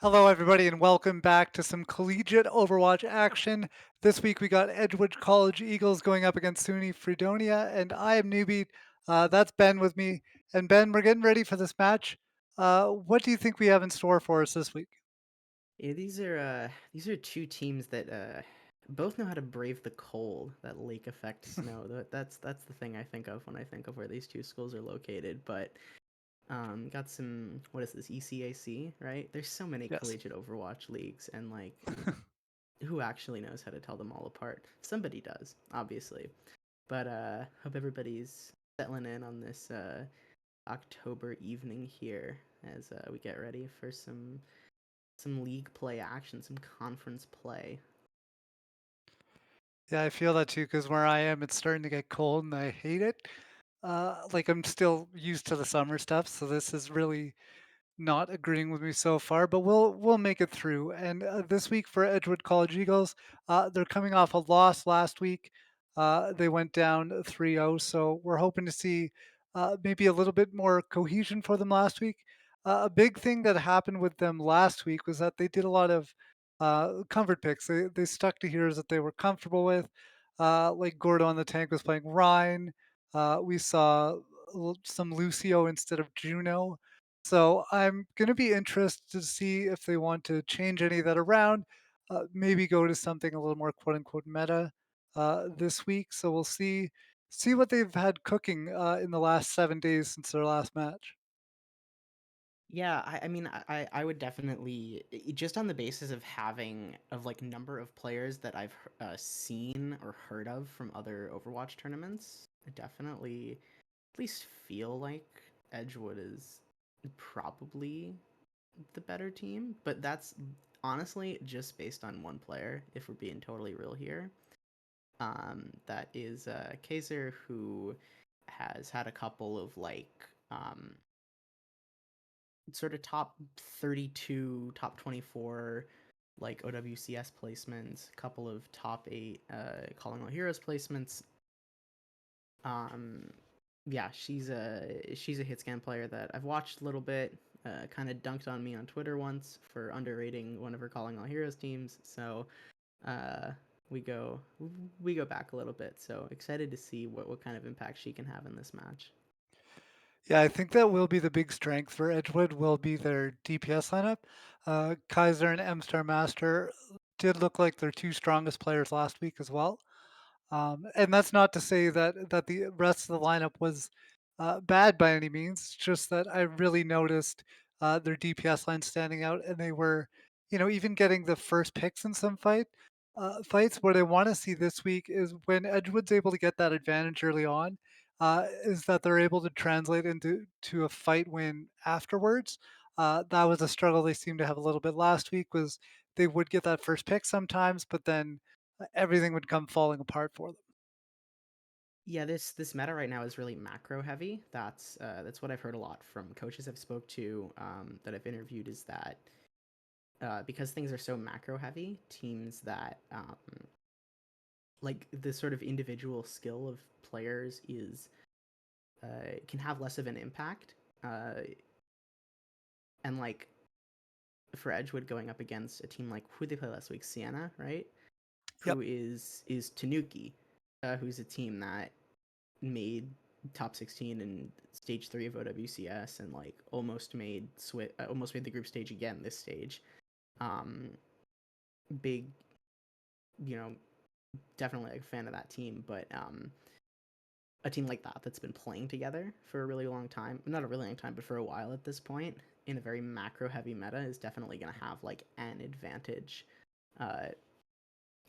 Hello, everybody, and welcome back to some collegiate Overwatch action. This week we got Edgewood College Eagles going up against SUNY Fredonia, and I am newbie. That's Ben with me. And Ben, we're getting ready for this match. What do you think we have in store for us this week? Yeah, these are two teams that both know how to brave the cold, that lake effect snow. That's the thing I think of when I think of where these two schools are located. But got some, what is this, ECAC, right? There's so many Yes. collegiate Overwatch leagues, and like who actually knows how to tell them all apart? Somebody does, obviously. But hope everybody's settling in on this October evening here as we get ready for some league play action, some conference play. Yeah, I feel that too because where I am, it's starting to get cold and I hate it. Like I'm still used to the summer stuff, so this is really not agreeing with me so far, but we'll make it through. And this week for Edgewood College Eagles, they're coming off a loss last week. They went down 3-0, so we're hoping to see maybe a little bit more cohesion for them last week. A big thing that happened with them last week was that they did a lot of comfort picks. They stuck to heroes that they were comfortable with. Like Gordo on the tank was playing Rhine. We saw some Lucio instead of Juno. So I'm going to be interested to see if they want to change any of that around, maybe go to something a little more quote unquote meta this week. So we'll see what they've had cooking in the last 7 days since their last match. Yeah, I mean, I would definitely just on the basis of having of like number of players that I've seen or heard of from other Overwatch tournaments. I definitely at least feel like Edgewood is probably the better team, but that's honestly just based on one player. If we're being totally real here, that is Kaiser, who has had a couple of like sort of top 32, top 24 like OWCS placements, a couple of top 8 Calling All Heroes placements. Um yeah, she's a hit scan player that I've watched a little bit. Kind of dunked on me on Twitter once for underrating one of her Calling All Heroes teams. So uh we go we go back a little bit. So excited to see what kind of impact she can have in this match. Yeah, I think that will be the big strength for Edgewood. Will be their DPS lineup. Kaiser and M Star Master did look like their two strongest players last week as well. And that's not to say that the rest of the lineup was bad by any means. It's just that I really noticed their DPS line standing out, and they were, even getting the first picks in some fights. What I want to see this week is when Edgewood's able to get that advantage early on, is that they're able to translate into a fight win afterwards. That was a struggle they seemed to have a little bit last week. Was they would get that first pick sometimes, but then everything would come falling apart for them. Yeah, this meta right now is really macro heavy. That's what I've heard a lot from coaches I've spoke to, that I've interviewed, is that because things are so macro heavy, teams that like the sort of individual skill of players is can have less of an impact. And like for Edgewood going up against a team like who they play last week, Sienna, right? Yep. Who is Tanuki, who's a team that made top 16 in stage 3 of OWCS and like almost made the group stage again this stage. Um big, you know, definitely like a fan of that team, but a team like that that's been playing together for a really long time, not a really long time, but for a while at this point, in a very macro heavy meta, is definitely going to have like an advantage, uh,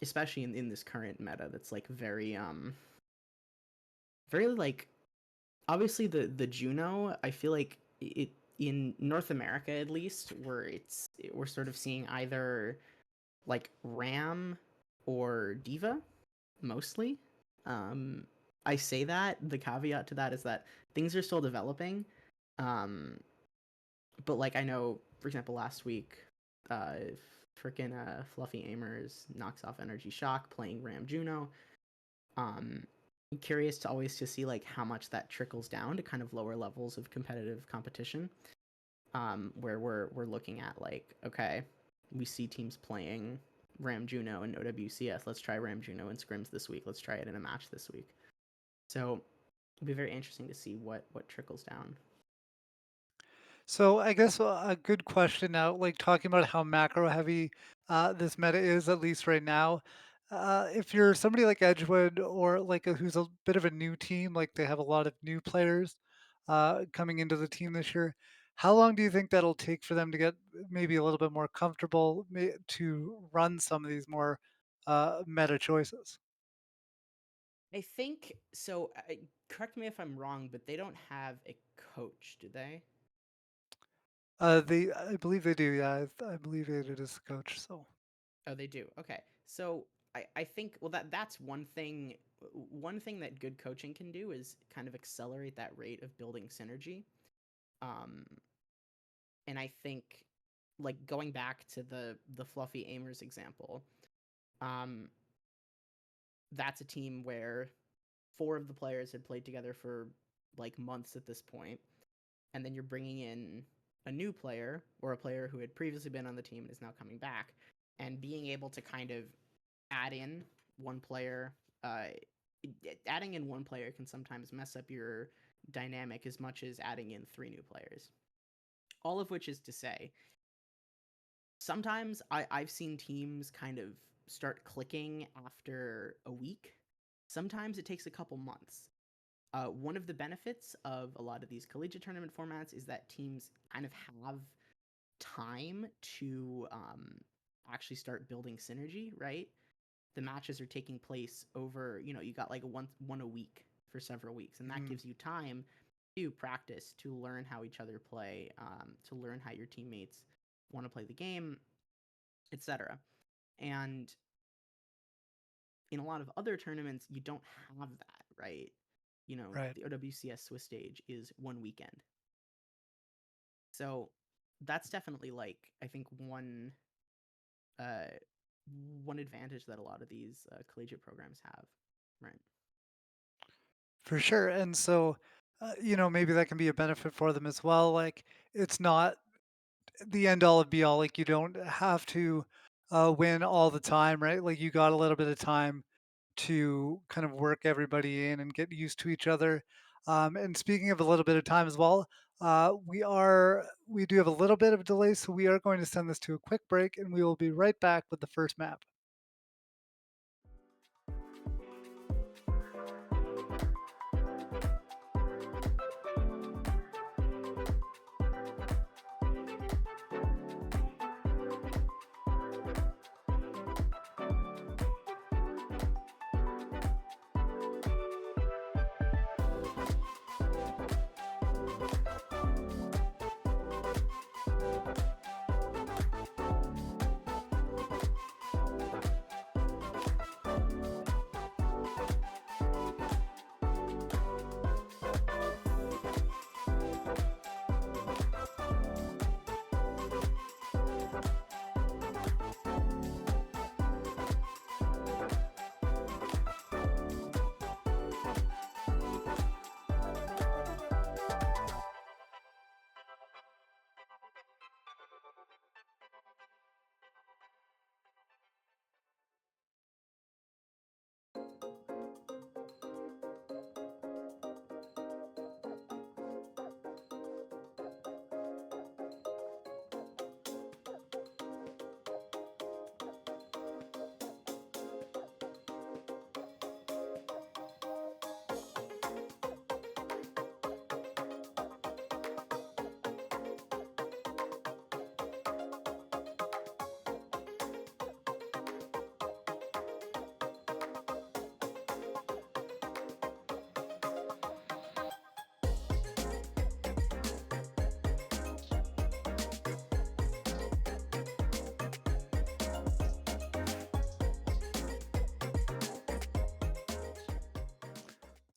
especially in this current meta that's like very like obviously the Juno. I feel like it in North America at least, where we're sort of seeing either like Ram or Diva mostly. Um, I say that the caveat to that is that things are still developing. Um, but like I know, for example, last week, uh, freaking Fluffy Aimers knocks off Energy Shock playing Ram Juno. Um, curious to always to see like how much that trickles down to kind of lower levels of competitive competition. where we're looking at like, okay, we see teams playing Ram Juno and OWCS. Let's try Ram Juno and scrims this week. Let's try it in a match this week. So it'll be very interesting to see what trickles down. So I guess a good question now, like talking about how macro heavy this meta is, at least right now. If you're somebody like Edgewood or like who's a bit of a new team, like they have a lot of new players coming into the team this year, how long do you think that'll take for them to get maybe a little bit more comfortable to run some of these more meta choices? I think so. Correct me if I'm wrong, but they don't have a coach, do they? I believe they do. Yeah, I believe it is the coach. So Oh, they do. Okay. So I think well that's one thing. One thing that good coaching can do is kind of accelerate that rate of building synergy. Um, and I think like going back to the fluffy aimers example, um, that's a team where four of the players had played together for like months at this point, and then you're bringing in a new player or a player who had previously been on the team and is now coming back, and being able to kind of add in one player. Adding in one player can sometimes mess up your dynamic as much as adding in three new players. All of which is to say, sometimes I've seen teams kind of start clicking after a week. Sometimes it takes a couple months. One of the benefits of a lot of these collegiate tournament formats is that teams kind of have time to actually start building synergy, right? The matches are taking place over, you got like one a week for several weeks, and that mm, gives you time to practice, to learn how each other play, to learn how your teammates want to play the game, etc. And in a lot of other tournaments, you don't have that, right? right. The OWCS Swiss stage is one weekend. So that's definitely like I think uh one advantage that a lot of these collegiate programs have, right? For sure. And so, maybe that can be a benefit for them as well. Like, it's not the end all of be all. Like, you don't have to win all the time, right? Like, you got a little bit of time to kind of work everybody in and get used to each other. And speaking of a little bit of time as well, we do have a little bit of a delay, so we are going to send this to a quick break, and we will be right back with the first map.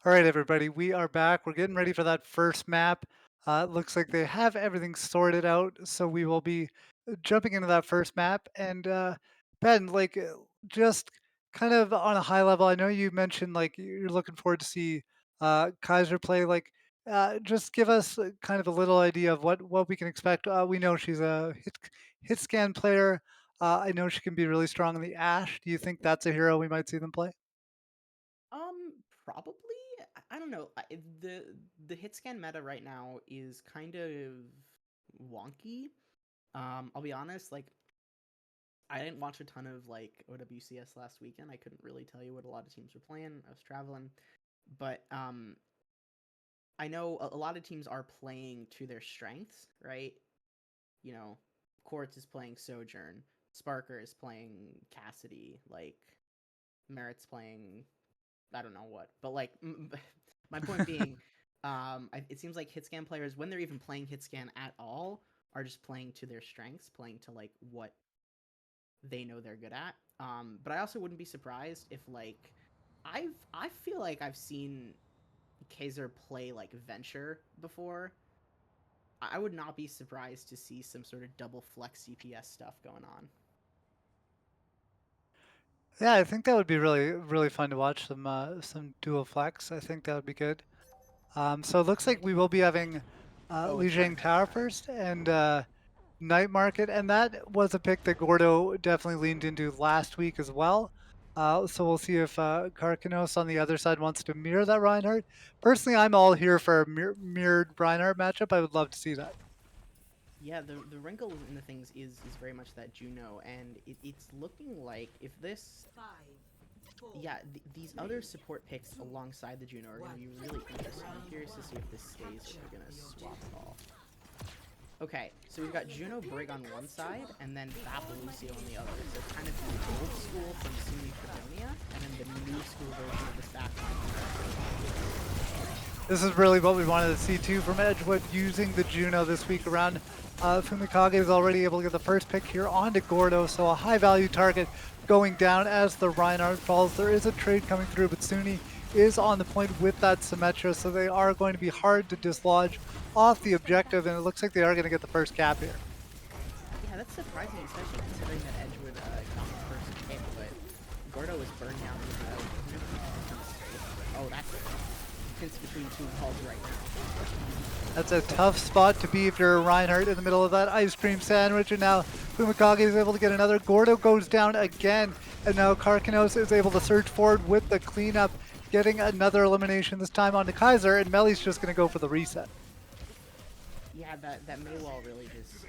All right, everybody, we are back. We're getting ready for that first map. It looks like they have everything sorted out, so we will be jumping into that first map. And Ben, like, just kind of on a high level, I know you mentioned like you're looking forward to see Kaiser play. Like, Just give us kind of a little idea of what we can expect. We know she's a hit scan player. I know she can be really strong in the Ash. Do you think that's a hero we might see them play? Probably. I don't know. The hit scan meta right now is kind of wonky. I'll be honest. Like, I didn't watch a ton of like OWCS last weekend. I couldn't really tell you what a lot of teams were playing. I was traveling, but I know a lot of teams are playing to their strengths, right? You know, Quartz is playing Sojourn, Sparker is playing Cassidy, like Merritt's playing I don't know what, but like my point being, it seems like hitscan players, when they're even playing hitscan at all, are just playing to their strengths, playing to like what they know they're good at. But I also wouldn't be surprised if like I feel like I've seen Kaiser play like Venture before. I would not be surprised to see some sort of double flex CPS stuff going on. Yeah, I think that would be really fun to watch some dual flex. I think that would be good. So it looks like we will be having Oh, and Lijiang Spark. Tower Sorry. first and Night Market, and that was a pick that Gordo definitely leaned into last week as well. So we'll see if Karkanos on the other side wants to mirror that Reinhardt. Personally, I'm all here for a mirrored Reinhardt matchup. I would love to see that. Yeah, the wrinkle in the things is very much that Juno, and it's looking like if this, yeah, these other support picks alongside the Juno are going to be really interesting. I'm curious to see if this stays or they're going to swap it all. Okay, so we've got Juno Brig on one side, and then Bap Lucio on the other. So kind of the old school from SUNY Fredonia, and then the new school version of this backline. This is really what we wanted to see too from Edgewood using the Juno this week around. Fumikage is already able to get the first pick here onto Gordo, so a high value target going down as the Reinhardt falls. There is a trade coming through, but SUNY is on the point with that Symmetra, so they are going to be hard to dislodge off the objective, and it looks like they are going to get the first cap here. Yeah, that's surprising, especially considering that Edgewood got the first pick, but Gordo was burned down. Oh, that's it. Fence between two calls right now. That's a tough spot to be if you're a Reinhardt in the middle of that ice cream sandwich, and now Fumikage is able to get another. Gordo goes down again, and now Karkanos is able to surge forward with the cleanup, getting another elimination, this time onto Kaiser, and Melly's just going to go for the reset. Yeah, that Maywall really just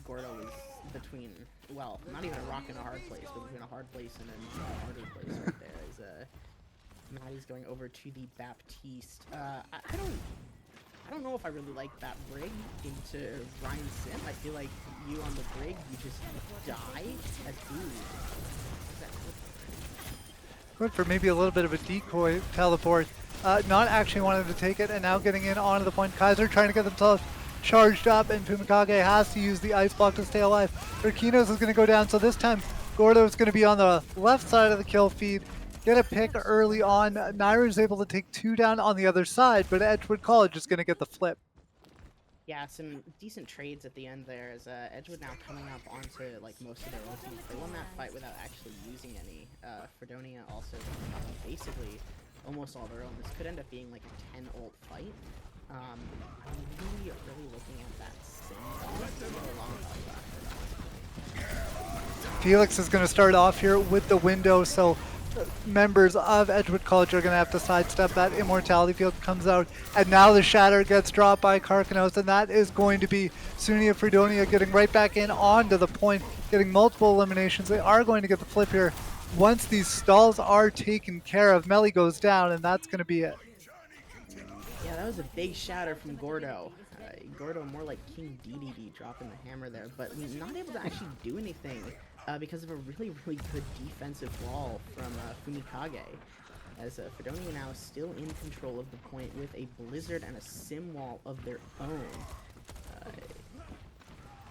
Gordo was between, well, not even a rock and a hard place, but between a hard place and then a harder place right there. As Maddie's going over to the Baptiste. I don't know if I really like that brig into Ryan Sim. I feel like you on the brig, you just die. That's Good for maybe a little bit of a decoy teleport. Not actually wanting to take it, and now getting in onto the point. Kaiser trying to get themselves charged up, and Fumikage has to use the ice block to stay alive. Urkinos is going to go down, so this time Gordo is going to be on the left side of the kill feed. Get a pick early on. Naira is able to take two down on the other side, but Edgewood College is going to get the flip. Yeah, some decent trades at the end there as Edgewood now coming up onto like most of their ultimates. They won that fight without actually using any. Fredonia also basically almost all their own. This could end up being like a 10 ult fight. I'm really looking at that sim. Felix is going to start off here with the window, so members of Edgewood College are going to have to sidestep that. Immortality field comes out, and now the Shatter gets dropped by Karkanos, and that is going to be SUNY of Fredonia getting right back in onto the point, getting multiple eliminations. They are going to get the flip here once these stalls are taken care of. Melly goes down, and that's going to be it. Yeah, that was a big shatter from Gordo. Gordo more like King DDD dropping the hammer there, but not able to actually do anything because of a really good defensive wall from Fumikage. As Fredonia now still in control of the point with a Blizzard and a Sim wall of their own.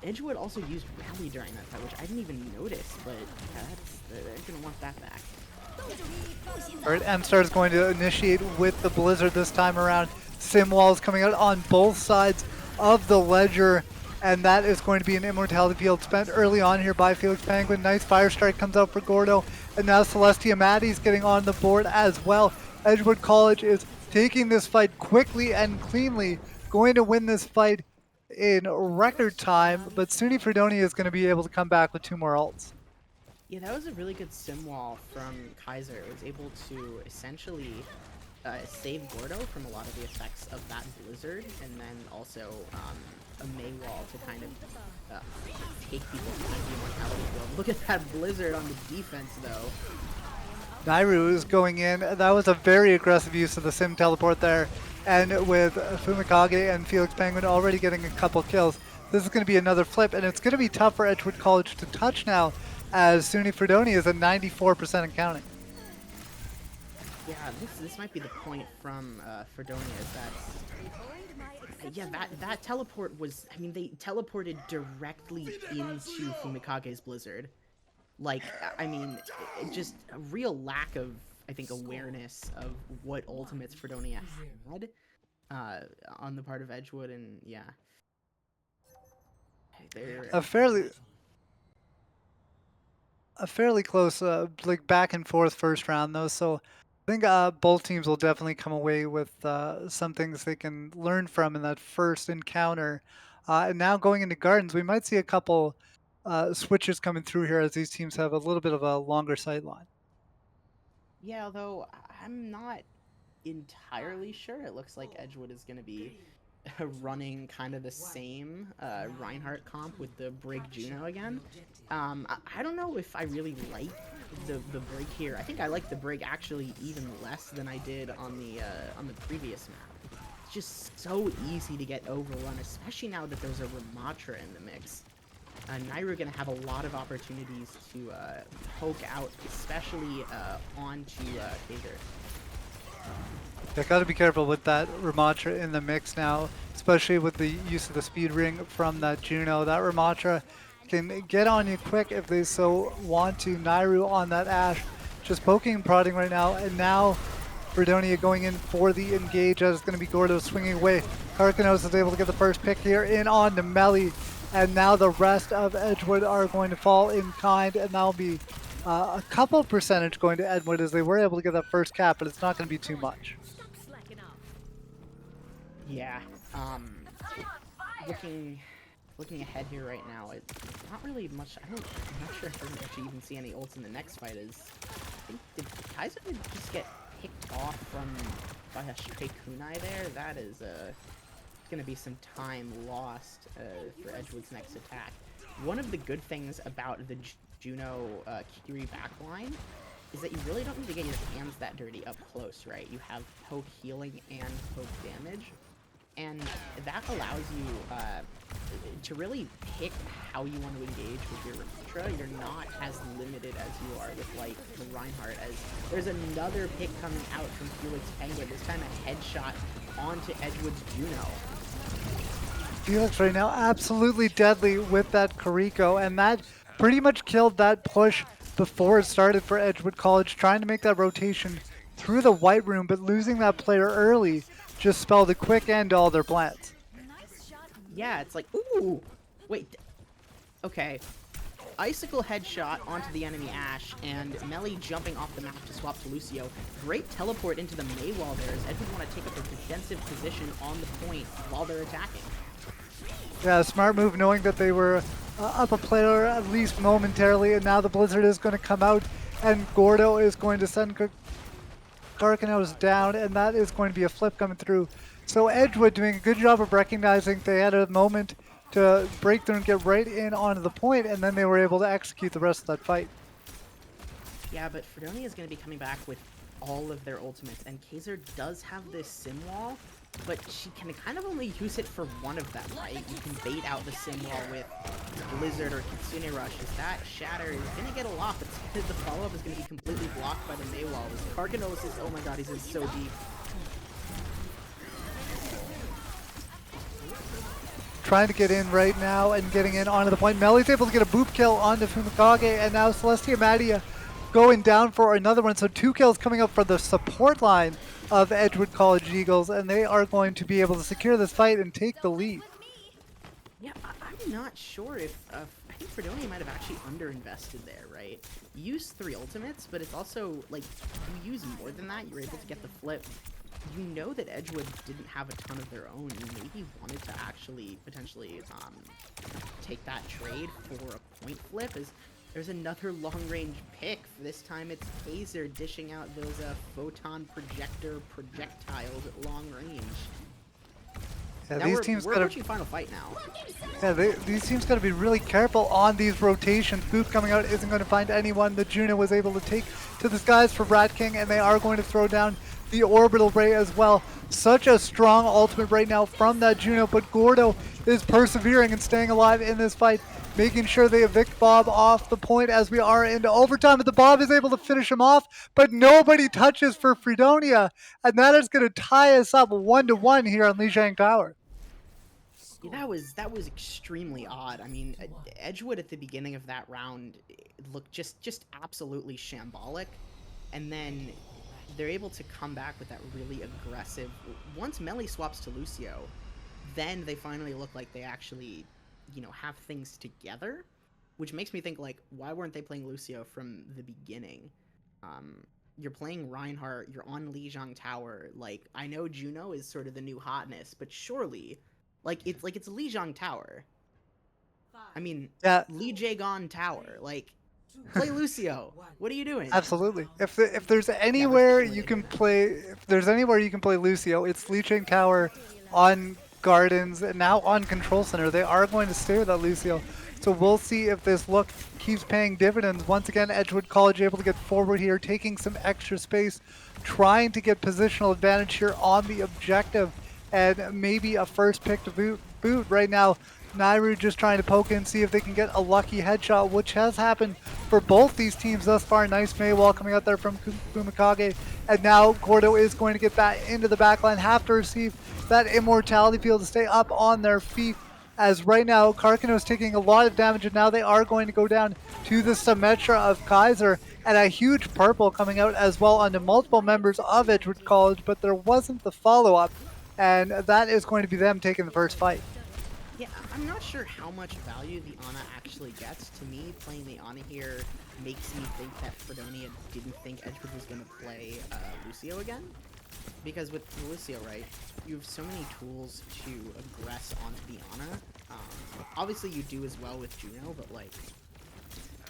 Edgewood also used Rally during that fight, which I didn't even notice, but they're going to want that back. Alright, M-Star is going to initiate with the Blizzard this time around. Sim walls coming out on both sides of the ledger, and that is going to be an immortality field spent early on here by Felix Penguin. Nice fire strike comes out for Gordo, and now Celestia Maddie's getting on the board as well. Edgewood College is taking this fight quickly and cleanly, going to win this fight in record time, but SUNY Fredonia is going to be able to come back with 2 more ults. Yeah, that was a really good sim wall from Kaiser. It was able to essentially save Gordo from a lot of the effects of that blizzard, and then also a Mei wall to kind of take people behind the immortality field. Look at that blizzard on the defense, though. Nairu is going in. That was a very aggressive use of the sim teleport there. And with Fumikage and Felix Penguin already getting a couple kills, this is going to be another flip, and it's going to be tough for Edgewood College to touch now, as SUNY Fredonia is at 94% and counting. Yeah, this might be the point from Fredonia, is that yeah, that teleport was, I mean, they teleported directly into Fumikage's blizzard. Like, I mean, just a real lack of, I think, awareness of what ultimates Fredonia had on the part of Edgewood, and yeah. They're... A fairly close, like back and forth first round though. So I think both teams will definitely come away with some things they can learn from in that first encounter. And now going into Gardens, we might see a couple switches coming through here as these teams have a little bit of a longer sight line. Yeah, although I'm not entirely sure. It looks like Edgewood is going to be running kind of the same Reinhardt comp with the Brig Juno again. I don't know if I really like the Brig here. I think I like the Brig actually even less than I did on the previous map. It's just so easy to get overrun, especially now that there's a Ramatra in the mix. Nairu are going to have a lot of opportunities to poke out, especially onto Kager. They got to be careful with that Ramatra in the mix now, especially with the use of the speed ring from that Juno. That Ramatra can get on you quick if they so want to. Nairu on that Ashe, just poking and prodding right now, and now Fredonia going in for the engage as it's going to be Gordo swinging away. Karkanos is able to get the first pick here in on to Melly, and now the rest of Edgewood are going to fall in kind, and that'll be a couple percentage going to Edgewood as they were able to get that first cap, but it's not going to be too much. Yeah, looking ahead here right now, it's not really much. I'm not sure if we're gonna actually even see any ults in the next fight. I think, did Kaiser just get picked off by a stray kunai there? That is gonna be some time lost for Edgewood's next attack. One of the good things about the Juno Kiri backline is that you really don't need to get your hands that dirty up close, right? You have poke healing and poke damage, and that allows you to really pick how you want to engage with your Ramatra. You're not as limited as you are with, like, the Reinhardt, as there's another pick coming out from Felix Penguin, this time a headshot onto Edgewood's Juno. Felix right now absolutely deadly with that Kariko, and that pretty much killed that push before it started for Edgewood College, trying to make that rotation through the white room, but losing that player early just spelled a quick end to all their plans. Yeah, it's like, ooh, wait, okay. Icicle headshot onto the enemy Ashe, and Melly jumping off the map to swap to Lucio. Great teleport into the Mei wall there, as Edgewood want to take up a defensive position on the point while they're attacking. Yeah, smart move knowing that they were up a player at least momentarily, and now the Blizzard is going to come out, and Gordo is going to send Karkanos down, and that is going to be a flip coming through. So Edgewood doing a good job of recognizing they had a moment to break through and get right in onto the point, and then they were able to execute the rest of that fight. Yeah, but Fredonia is going to be coming back with all of their ultimates, and Kaiser does have this sim wall, but she can kind of only use it for one of them, right? You can bait out the sim wall with Blizzard or Kitsune Rush, as that Shatter is going to get a lot, but the follow-up is going to be completely blocked by the Mei wall. Karkanos is, oh my god, he's in so deep. Trying to get in right now and getting in onto the point. Melly's able to get a boop kill onto Fumikage, and now Celestia Madia going down for another one. So 2 kills coming up for the support line of Edgewood College Eagles, and they are going to be able to secure this fight and take the lead. Yeah, I'm not sure if I think Fredonia might have actually underinvested there, right? You use 3 ultimates, but it's also like you use more than that. You're able to get the flip you know that Edgewood didn't have a ton of their own. You maybe wanted to actually potentially take that trade for a point flip. As there's another long-range pick. This time it's Taser dishing out those photon projector projectiles at long range. Yeah, Now these we're teams we're gotta approaching final fight now. Yeah, these teams got to be really careful on these rotations. Boop coming out isn't going to find anyone. The Juno was able to take to the skies for Rat King, and they are going to throw down the Orbital Ray as well. Such a strong ultimate right now from that Juno, but Gordo is persevering and staying alive in this fight, making sure they evict Bob off the point as we are into overtime. But the Bob is able to finish him off, but nobody touches for Fredonia, and that is going to tie us up 1-1 here on Lijiang Tower. Yeah, that was extremely odd. I mean, Edgewood at the beginning of that round looked just absolutely shambolic, and then they're able to come back with that really aggressive. Once Melee swaps to Lucio, then they finally look like they actually, have things together, which makes me think like, why weren't they playing Lucio from the beginning? Um, you're playing Reinhardt, you're on Lijiang Tower. Like, I know Juno is sort of the new hotness, but surely, it's Lijiang Tower. I mean, Yeah, Lee Jae Tower. Like, play Lucio. What are you doing? absolutely. If there's Yeah, we're anywhere speaking you later. can play, if there's anywhere you can play Lucio, it's Lijiang Tower on Gardens and now on Control Center. They are going to stay with that Lucio. So we'll see if this look keeps paying dividends. Once again, Edgewood College able to get forward here, taking some extra space, trying to get positional advantage here on the objective, and maybe a first pick to boot right now. Nairu just trying to poke in, see if they can get a lucky headshot, which has happened for both these teams thus far. Nice Maywall coming out there from Kumikage. And now Gordo is going to get back into the backline, have to receive that immortality field to stay up on their feet. As right now, Karkano is taking a lot of damage, and now they are going to go down to the Symmetra of Kaiser, and a huge purple coming out as well onto multiple members of Edgewood College, but there wasn't the follow-up, and that is going to be them taking the first fight. Yeah, I'm not sure how much value the Ana actually gets. To me, playing the Ana here makes me think that Fredonia didn't think Edgewood was going to play Lucio again. Because with Lucio, right, you have so many tools to aggress onto the Ana. Obviously, you do as well with Juno, but, like,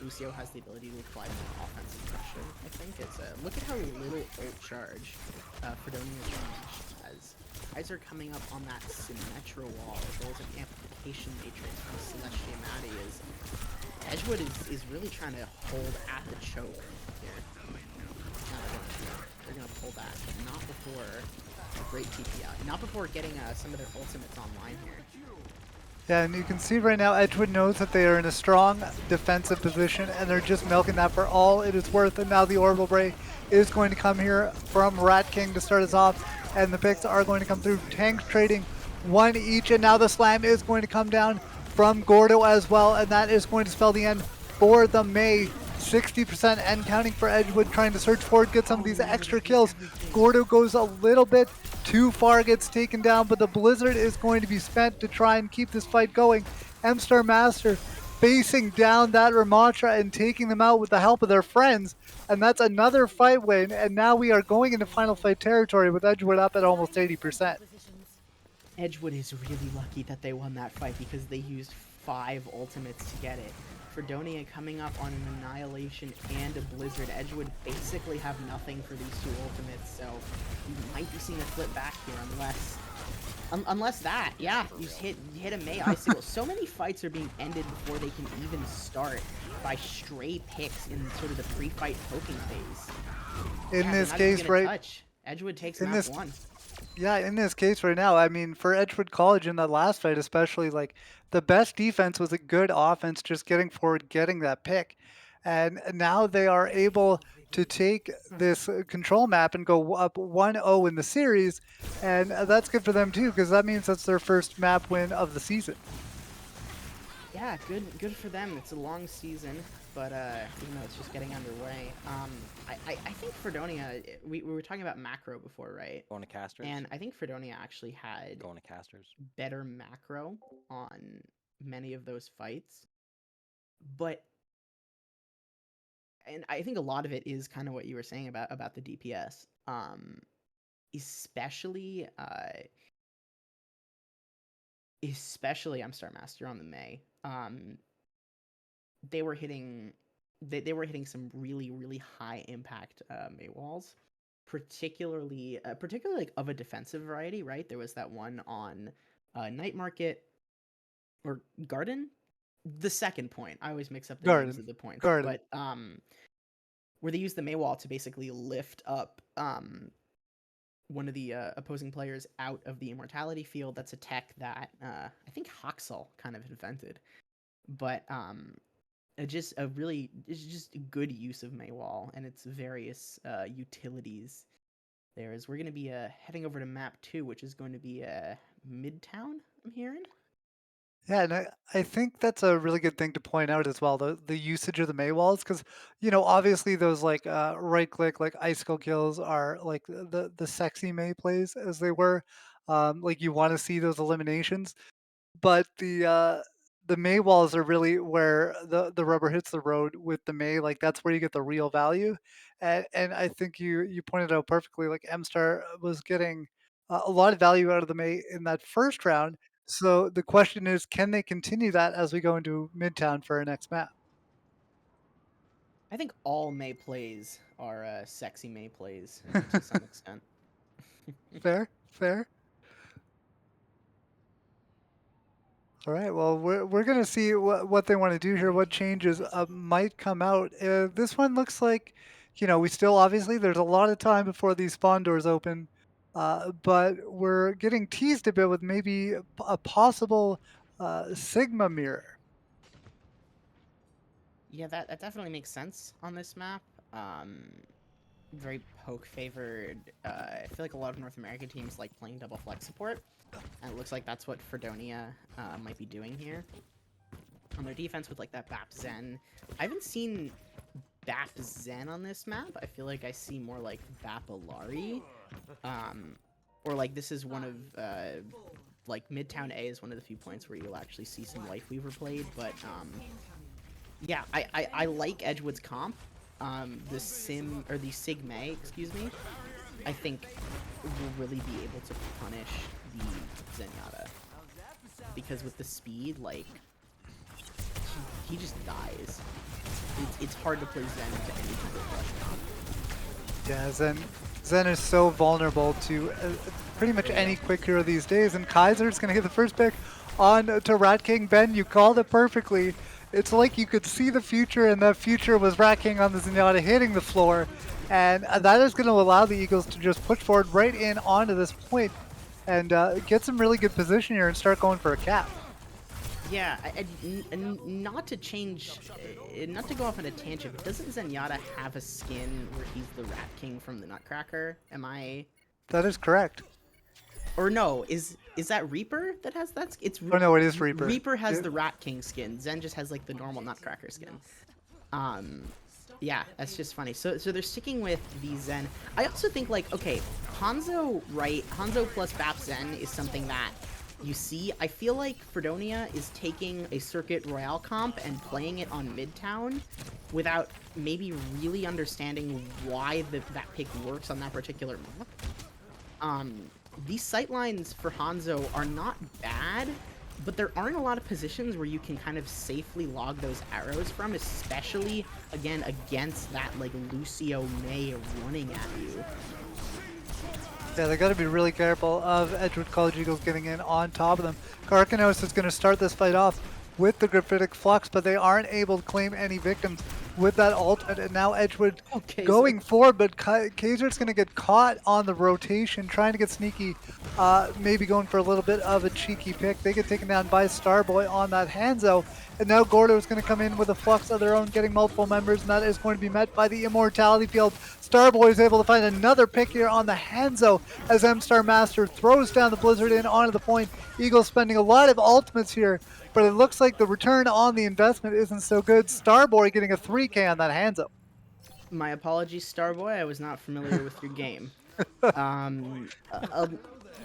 Lucio has the ability to apply more offensive pressure, I think. Look at how little ult charge Fredonia's range has. Guys are coming up on that Symmetra wall, as well as an amplification matrix from Celestia Maddie. Edgewood is really trying to hold at the choke here. They're gonna pull back, but not before a great TP out. Not before getting some of their ultimates online here. Yeah, and you can see right now Edgewood knows that they are in a strong defensive position, and they're just milking that for all it is worth. And now the Orbital Ray is going to come here from Rat King to start us off, and the picks are going to come through. Tanks trading one each, and now the slam is going to come down from Gordo as well, and that is going to spell the end for the May. 60% and counting for Edgewood, trying to search forward, get some of these extra kills. Gordo goes a little bit too far, gets taken down, but the Blizzard is going to be spent to try and keep this fight going. M-Star Master facing down that Ramatra and taking them out with the help of their friends, and that's another fight win, and now we are going into final fight territory with Edgewood up at almost 80%. Edgewood is really lucky that they won that fight because they used 5 ultimates to get it. Fredonia coming up on an Annihilation and a Blizzard. Edgewood basically have nothing for these 2 ultimates, so you might be seeing a flip back here unless that, yeah, you hit a May Icicle. So many fights are being ended before they can even start by stray picks in sort of the pre-fight poking phase. In Yeah, this case, right? touch. Edgewood takes In map this 1. Yeah, in this case right now, I mean, for Edgewood College in that last fight, especially, like the best defense was a good offense, just getting forward, getting that pick. And now they are able to take this control map and go up 1-0 in the series. And that's good for them too, because that means that's their first map win of the season. Yeah, good for them. It's a long season, but even though it's just getting underway, I think Fredonia. We were talking about macro before, right? Going to casters. And I think Fredonia actually had Going to casters. better macro on many of those fights, but and I think a lot of it is kind of what you were saying about the DPS. especially especially I'm Star Master on the May. They were hitting they were hitting some really high impact May walls, particularly like of a defensive variety, right? There was that one on Night Market or Garden, the second point. I always mix up the names Garden, of the points, garden. but where they used the Maywall to basically lift up one of the opposing players out of the immortality field. That's a tech that I think Hoxel kind of invented, but it's just a good use of Maywall and its various utilities. There is we're going to be heading over to map 2, which is going to be Midtown. I'm hearing. Yeah, and I think that's a really good thing to point out as well, the usage of the Maywalls, because obviously those like right click like icicle kills are like the sexy May plays as they were. Like you want to see those eliminations, but the May walls are really where the rubber hits the road with the May. Like that's where you get the real value, and I think you pointed out perfectly. Like M Star was getting a lot of value out of the May in that first round. So the question is, can they continue that as we go into Midtown for our next map? I think all May plays are sexy May plays to some extent. Fair, fair. All right. Well, we're gonna see what they want to do here. What changes might come out. This one looks like, we still obviously there's a lot of time before these spawn doors open, but we're getting teased a bit with maybe a possible Sigma mirror. Yeah, that definitely makes sense on this map. Very poke favored. I feel like a lot of North American teams like playing double flex support, and it looks like that's what Fredonia might be doing here on their defense with like that Bap Zen. I haven't seen Bap Zen on this map. I feel like I see more like Bap Alari, or like this is one of like Midtown A is one of the few points where you'll actually see some Lifeweaver played, but yeah, I like Edgewood's comp. The Sigma, excuse me, I think will really be able to punish the Zenyatta. Because with the speed, like, he just dies. It's hard to play Zen into any kind of rush comp. Yeah, Zen is so vulnerable to pretty much any quick hero these days, and Kaiser's gonna get the first pick on to Rat King. Ben, you called it perfectly. It's like you could see the future, and that future was Rat King on the Zenyatta hitting the floor, and that is going to allow the Eagles to just push forward right in onto this point and get some really good position here and start going for a cap. Yeah, not to change, not to go off on a tangent, but doesn't Zenyatta have a skin where he's the Rat King from the Nutcracker? Am I? That is correct. Or no, is that Reaper that has that? It's Oh no, it is Reaper. Reaper has the Rat King skin. Zen just has like the normal Nutcracker skin. Um, yeah, that's just funny. So they're sticking with the Zen. I also think like okay, Hanzo right, Hanzo plus Bap Zen is something that you see. I feel like Fredonia is taking a Circuit Royale comp and playing it on Midtown without maybe really understanding why that pick works on that particular map. These sightlines for Hanzo are not bad, but there aren't a lot of positions where you can kind of safely log those arrows from, especially, again, against that, like, Lucio May running at you. Yeah, they got to be really careful of Edgewood College Eagles getting in on top of them. Karkanos is going to start this fight off with the Graphitic Flux, but they aren't able to claim any victims with that ultimate, and now Edgewood going forward, but Kaiser's going to get caught on the rotation, trying to get sneaky, maybe going for a little bit of a cheeky pick. They get taken down by Starboy on that Hanzo, and now Gordo is going to come in with a Flux of their own, getting multiple members, and that is going to be met by the Immortality Field. Starboy is able to find another pick here on the Hanzo as M-Star Master throws down the Blizzard in onto the point. Eagles spending a lot of ultimates here, but it looks like the return on the investment isn't so good. Starboy getting a 3K on that Hanzo. My apologies, Starboy. I was not familiar with your game. A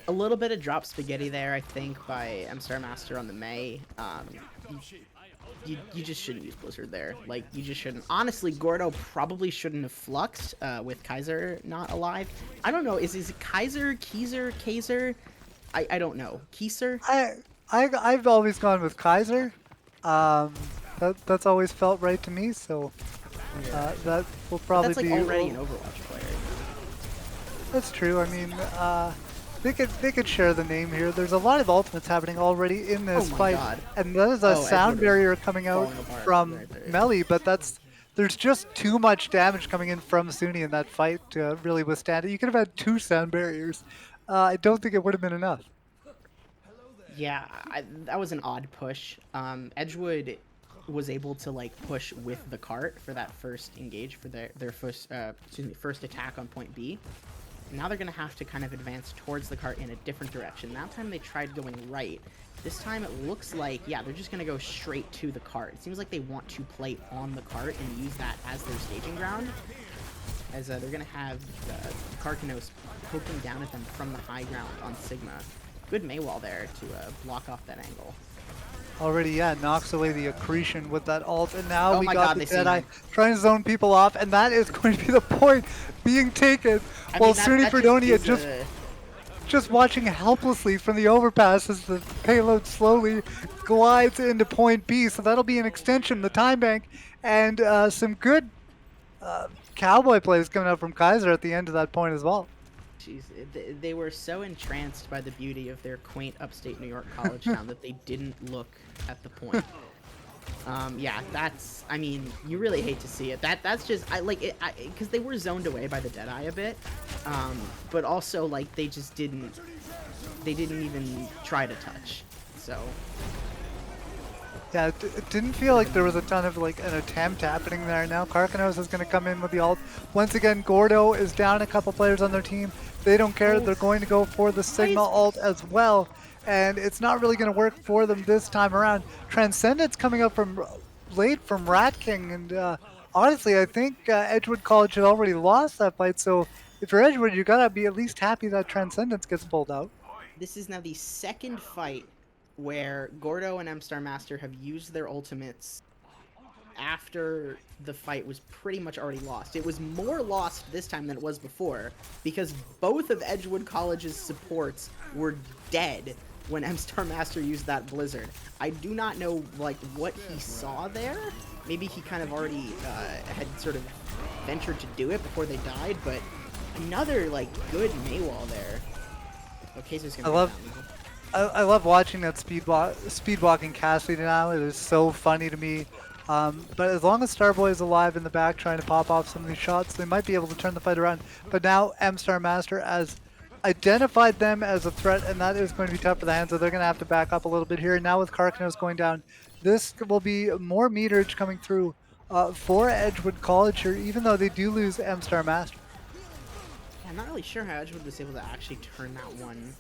little bit of drop spaghetti there, I think, by M-Star Master on the May. you just shouldn't use Blizzard there. Like, you just shouldn't. Honestly, Gordo probably shouldn't have fluxed with Kaiser not alive. I don't know. Is it Kaiser, Kaiser? I don't know. Kaiser? I I've always gone with Kaiser. That's always felt right to me. So Yeah. that will But probably that's like be. already an Overwatch player. That's true. I mean, they could share the name here. There's a lot of ultimates happening already in Oh this my fight, god. and there's a Oh, sound Edgewood is barrier coming out falling apart from right there. Melly, but there's just too much damage coming in from SUNY in that fight to really withstand it. You could have had two sound barriers. I don't think it would have been enough. Yeah, that was an odd push. Edgewood was able to like push with the cart for that first engage for their first first attack on point B. Now they're gonna have to kind of advance towards the cart in a different direction. That time they tried going right. This time it looks like, yeah, they're just gonna go straight to the cart. It seems like they want to play on the cart and use that as their staging ground. As they're gonna have Karkanos poking down at them from the high ground on Sigma. Good Maywall there to block off that angle. Already, yeah, knocks away the accretion with that ult, and now Oh we my got god, the they Deadeye C9. trying to zone people off, and that is going to be the point being taken. I While mean, SUNY that just Fredonia is a... just watching helplessly from the overpass as the payload slowly glides into point B. So that'll be an extension, the time bank, and some good cowboy plays coming out from Kaiser at the end of that point as well. Jeez, they were so entranced by the beauty of their quaint upstate New York college town that they didn't look at the point. Yeah, that's, I mean, you really hate to see it. That's just, I like it, because they were zoned away by the Deadeye a bit, but also, like, they didn't even try to touch, so. Yeah, it didn't feel like there was a ton of like an attempt happening there. Now Karkanos is going to come in with the ult. Once again, Gordo is down a couple players on their team. They don't care. They're going to go for the Sigma ult as well. And it's not really going to work for them this time around. Transcendence coming up from late from Rat King. And honestly, I think Edgewood College had already lost that fight. So if you're Edgewood, you got to be at least happy that Transcendence gets pulled out. This is now the second fight where Gordo and M-Star Master have used their ultimates after the fight was pretty much already lost. It was more lost this time than it was before because both of Edgewood College's supports were dead when M-Star Master used that Blizzard. I do not know like what he saw there. Maybe he kind of already had sort of ventured to do it before they died, but another like good Maywall there. Okay, so I love watching that speed walking Cassidy now. It is so funny to me. But as long as Starboy is alive in the back trying to pop off some of these shots, they might be able to turn the fight around. But now M-Star Master has identified them as a threat, and that is going to be tough for the hands. So they're going to have to back up a little bit here. Now with Karkanos going down, this will be more meterage coming through for Edgewood College here, even though they do lose M-Star Master. I'm not really sure how Edgewood was able to actually turn that one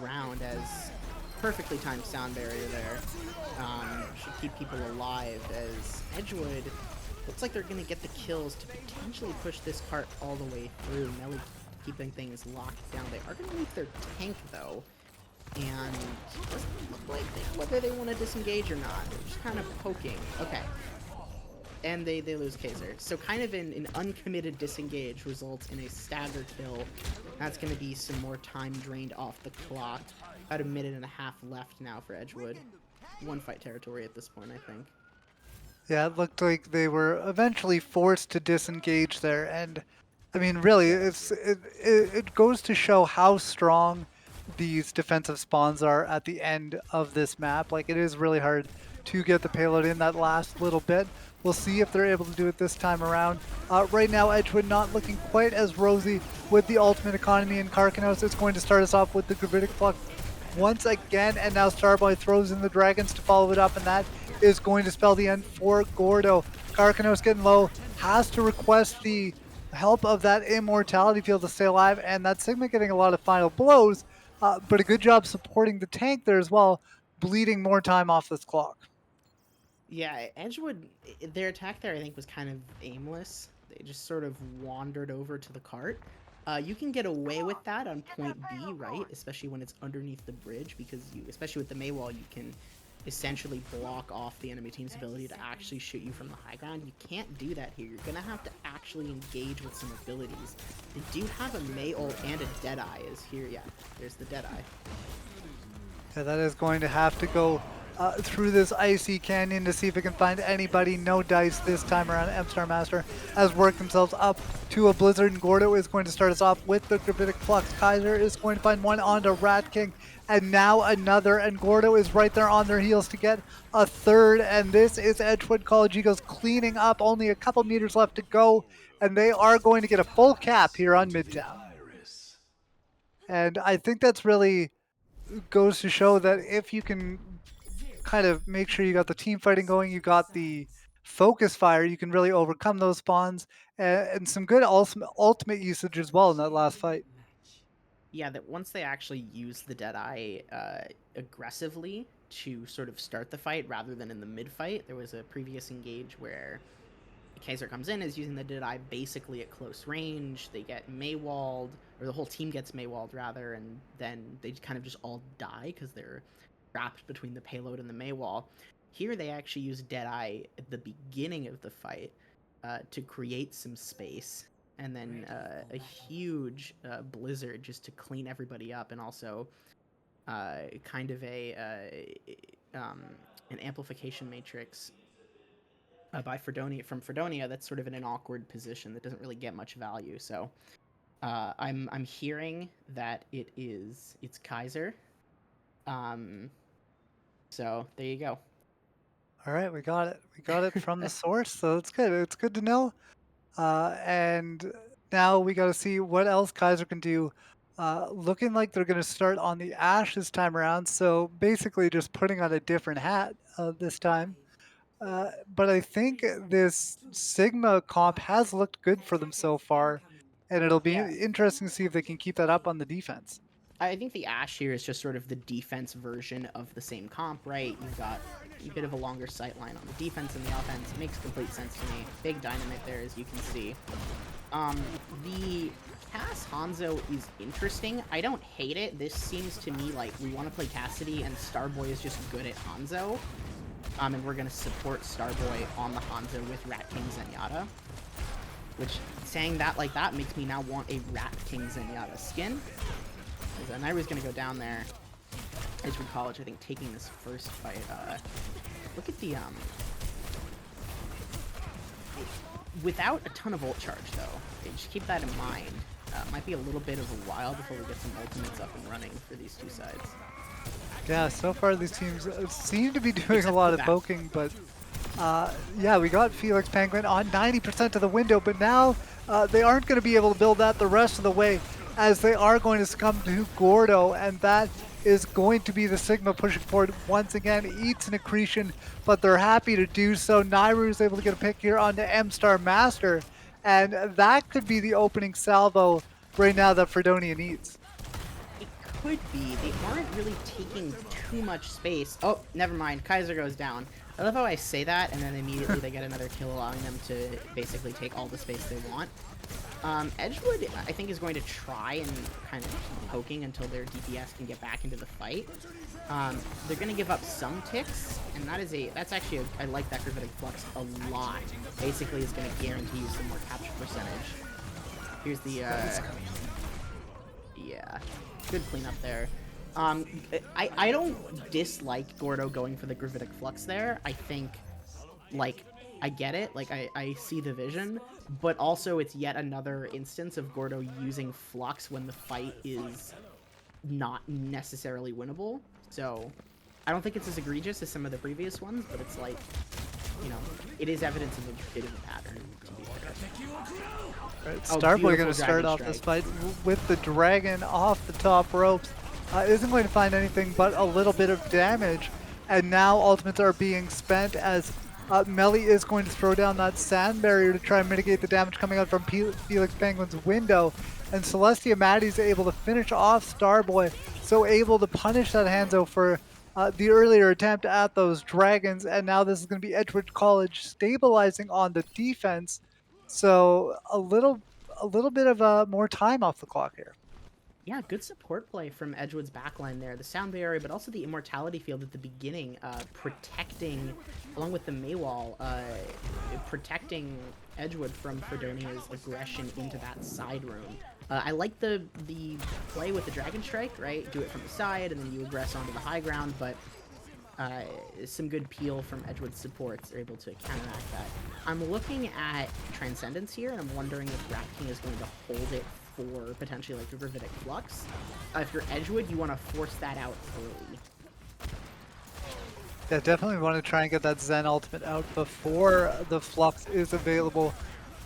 around as perfectly timed sound barrier there. Should keep people alive as Edgewood looks like they're going to get the kills to potentially push this cart all the way through. Melly keeping things locked down. They are going to lose their tank though. And it doesn't look like whether they want to disengage or not. They're just kind of poking. Okay. And they lose Kaiser. So kind of an uncommitted disengage results in a stagger kill. That's going to be some more time drained off the clock. About a minute and a half left now for Edgewood. One fight territory at this point, I think. Yeah, it looked like they were eventually forced to disengage there, and I mean, really, it goes to show how strong these defensive spawns are at the end of this map. Like, it is really hard to get the payload in that last little bit. We'll see if they're able to do it this time around. Right now, Edgewood not looking quite as rosy with the ultimate economy, and Karkanos is going to start us off with the Gravitic Flux once again, and now Starboy throws in the Dragons to follow it up, and that is going to spell the end for Gordo. Karkanos getting low, has to request the help of that immortality field to stay alive, and that Sigma getting a lot of final blows, but a good job supporting the tank there as well, bleeding more time off this clock. Yeah, Edgewood, their attack there I think was kind of aimless. They just sort of wandered over to the cart. You can get away with that on point B, right? Especially when it's underneath the bridge, because especially with the Maywall, you can essentially block off the enemy team's ability to actually shoot you from the high ground. You can't do that here. You're gonna have to actually engage with some abilities. They do have a Mei ult and a Deadeye is here. Yeah, there's the Deadeye. Yeah, that is going to have to go through this icy canyon to see if it can find anybody. No dice this time around. M-Star Master has worked themselves up to a Blizzard, and Gordo is going to start us off with the Gravitic Flux. Kaiser is going to find one onto Rat King, and now another, and Gordo is right there on their heels to get a third, and this is Edgewood College Eagles cleaning up. Only a couple meters left to go, and they are going to get a full cap here on Midtown. And I think that's really goes to show that if you can kind of make sure you got the team fighting going, you got the focus fire, you can really overcome those spawns and some good ultimate usage as well in that last fight. Yeah, that once they actually use the Deadeye aggressively to sort of start the fight rather than in the mid fight, there was a previous engage where Kaiser comes in, is using the Deadeye basically at close range. They get Maywalled, or the whole team gets Maywalled rather, and then they kind of just all die because they're trapped between the payload and the Maywall. Here they actually use Deadeye at the beginning of the fight to create some space, and then a huge blizzard just to clean everybody up, and also kind of an amplification matrix by Fredonia from Fredonia that's sort of in an awkward position that doesn't really get much value. So I'm hearing that it's Kaiser. So there you go. All right, we got it. We got it from the source, so it's good. It's good to know. And now we got to see what else Kaiser can do. Looking like they're going to start on the Ash this time around, so basically just putting on a different hat this time. But I think this Sigma comp has looked good for them so far, and it'll be Yeah, interesting to see if they can keep that up on the defense. I think the Ash here is just sort of the defense version of the same comp, right? You've got a bit of a longer sight line on the defense and the offense. It makes complete sense to me. Big dynamite there, as you can see. The Cass Hanzo is interesting. I don't hate it. This seems to me like we want to play Cassidy, and Starboy is just good at Hanzo. And we're going to support Starboy on the Hanzo with Rat King Zenyatta. Which, saying that like that makes me now want a Rat King Zenyatta skin. Because Nairu's going to go down there. Edgewood College, I think, taking this first fight. Look at the... Without a ton of ult charge, though. Just keep that in mind. Might be a little bit of a while before we get some ultimates up and running for these two sides. Yeah, so far these teams seem to be doing Except a lot for of that. poking, but yeah, we got Felix Penguin on 90% of the window, but now they aren't going to be able to build that the rest of the way as they are going to succumb to Gordo, and that is going to be the Sigma pushing forward once again. Eats an accretion, but they're happy to do so. Nairu is able to get a pick here onto M-Star Master, and that could be the opening salvo right now that Fredonia needs. It could be. They aren't really taking too much space. Oh, never mind. Kaiser goes down. I love how I say that, and then immediately they get another kill, allowing them to basically take all the space they want. Edgewood, I think, is going to try and kind of keep poking until their DPS can get back into the fight. They're going to give up some ticks, and that's actually I like that Gravitic Flux a lot. Basically, it's going to guarantee you some more capture percentage. Here's the, yeah, good cleanup there. I don't dislike Gordo going for the Gravitic Flux there. I think, like, I get it, like, I see the vision, but also it's yet another instance of Gordo using Flux when the fight is not necessarily winnable. So, I don't think it's as egregious as some of the previous ones, but it's like, you know, it is evidence of a bit of a pattern, to be fair. Right, Oh, Starboy going beautiful to start dragon off this strike. fight with the dragon off the top ropes. Isn't going to find anything but a little bit of damage. And now ultimates are being spent as Melly is going to throw down that sand barrier to try and mitigate the damage coming out from Felix Penguin's window. And Celestia Maddie's able to finish off Starboy, so able to punish that Hanzo for the earlier attempt at those dragons. And now this is going to be Edgewood College stabilizing on the defense. So a little bit of more time off the clock here. Yeah, good support play from Edgewood's backline there. The sound barrier, but also the immortality field at the beginning, protecting, along with the Maywall, protecting Edgewood from Fredonia's aggression into that side room. I like the play with the Dragon Strike, right? Do it from the side, and then you aggress onto the high ground, but some good peel from Edgewood's supports are able to counteract that. I'm looking at Transcendence here, and I'm wondering if Rat King is going to hold it for potentially like the Gravitic Flux. If you're Edgewood, you want to force that out early. Yeah, definitely want to try and get that Zen ultimate out before the Flux is available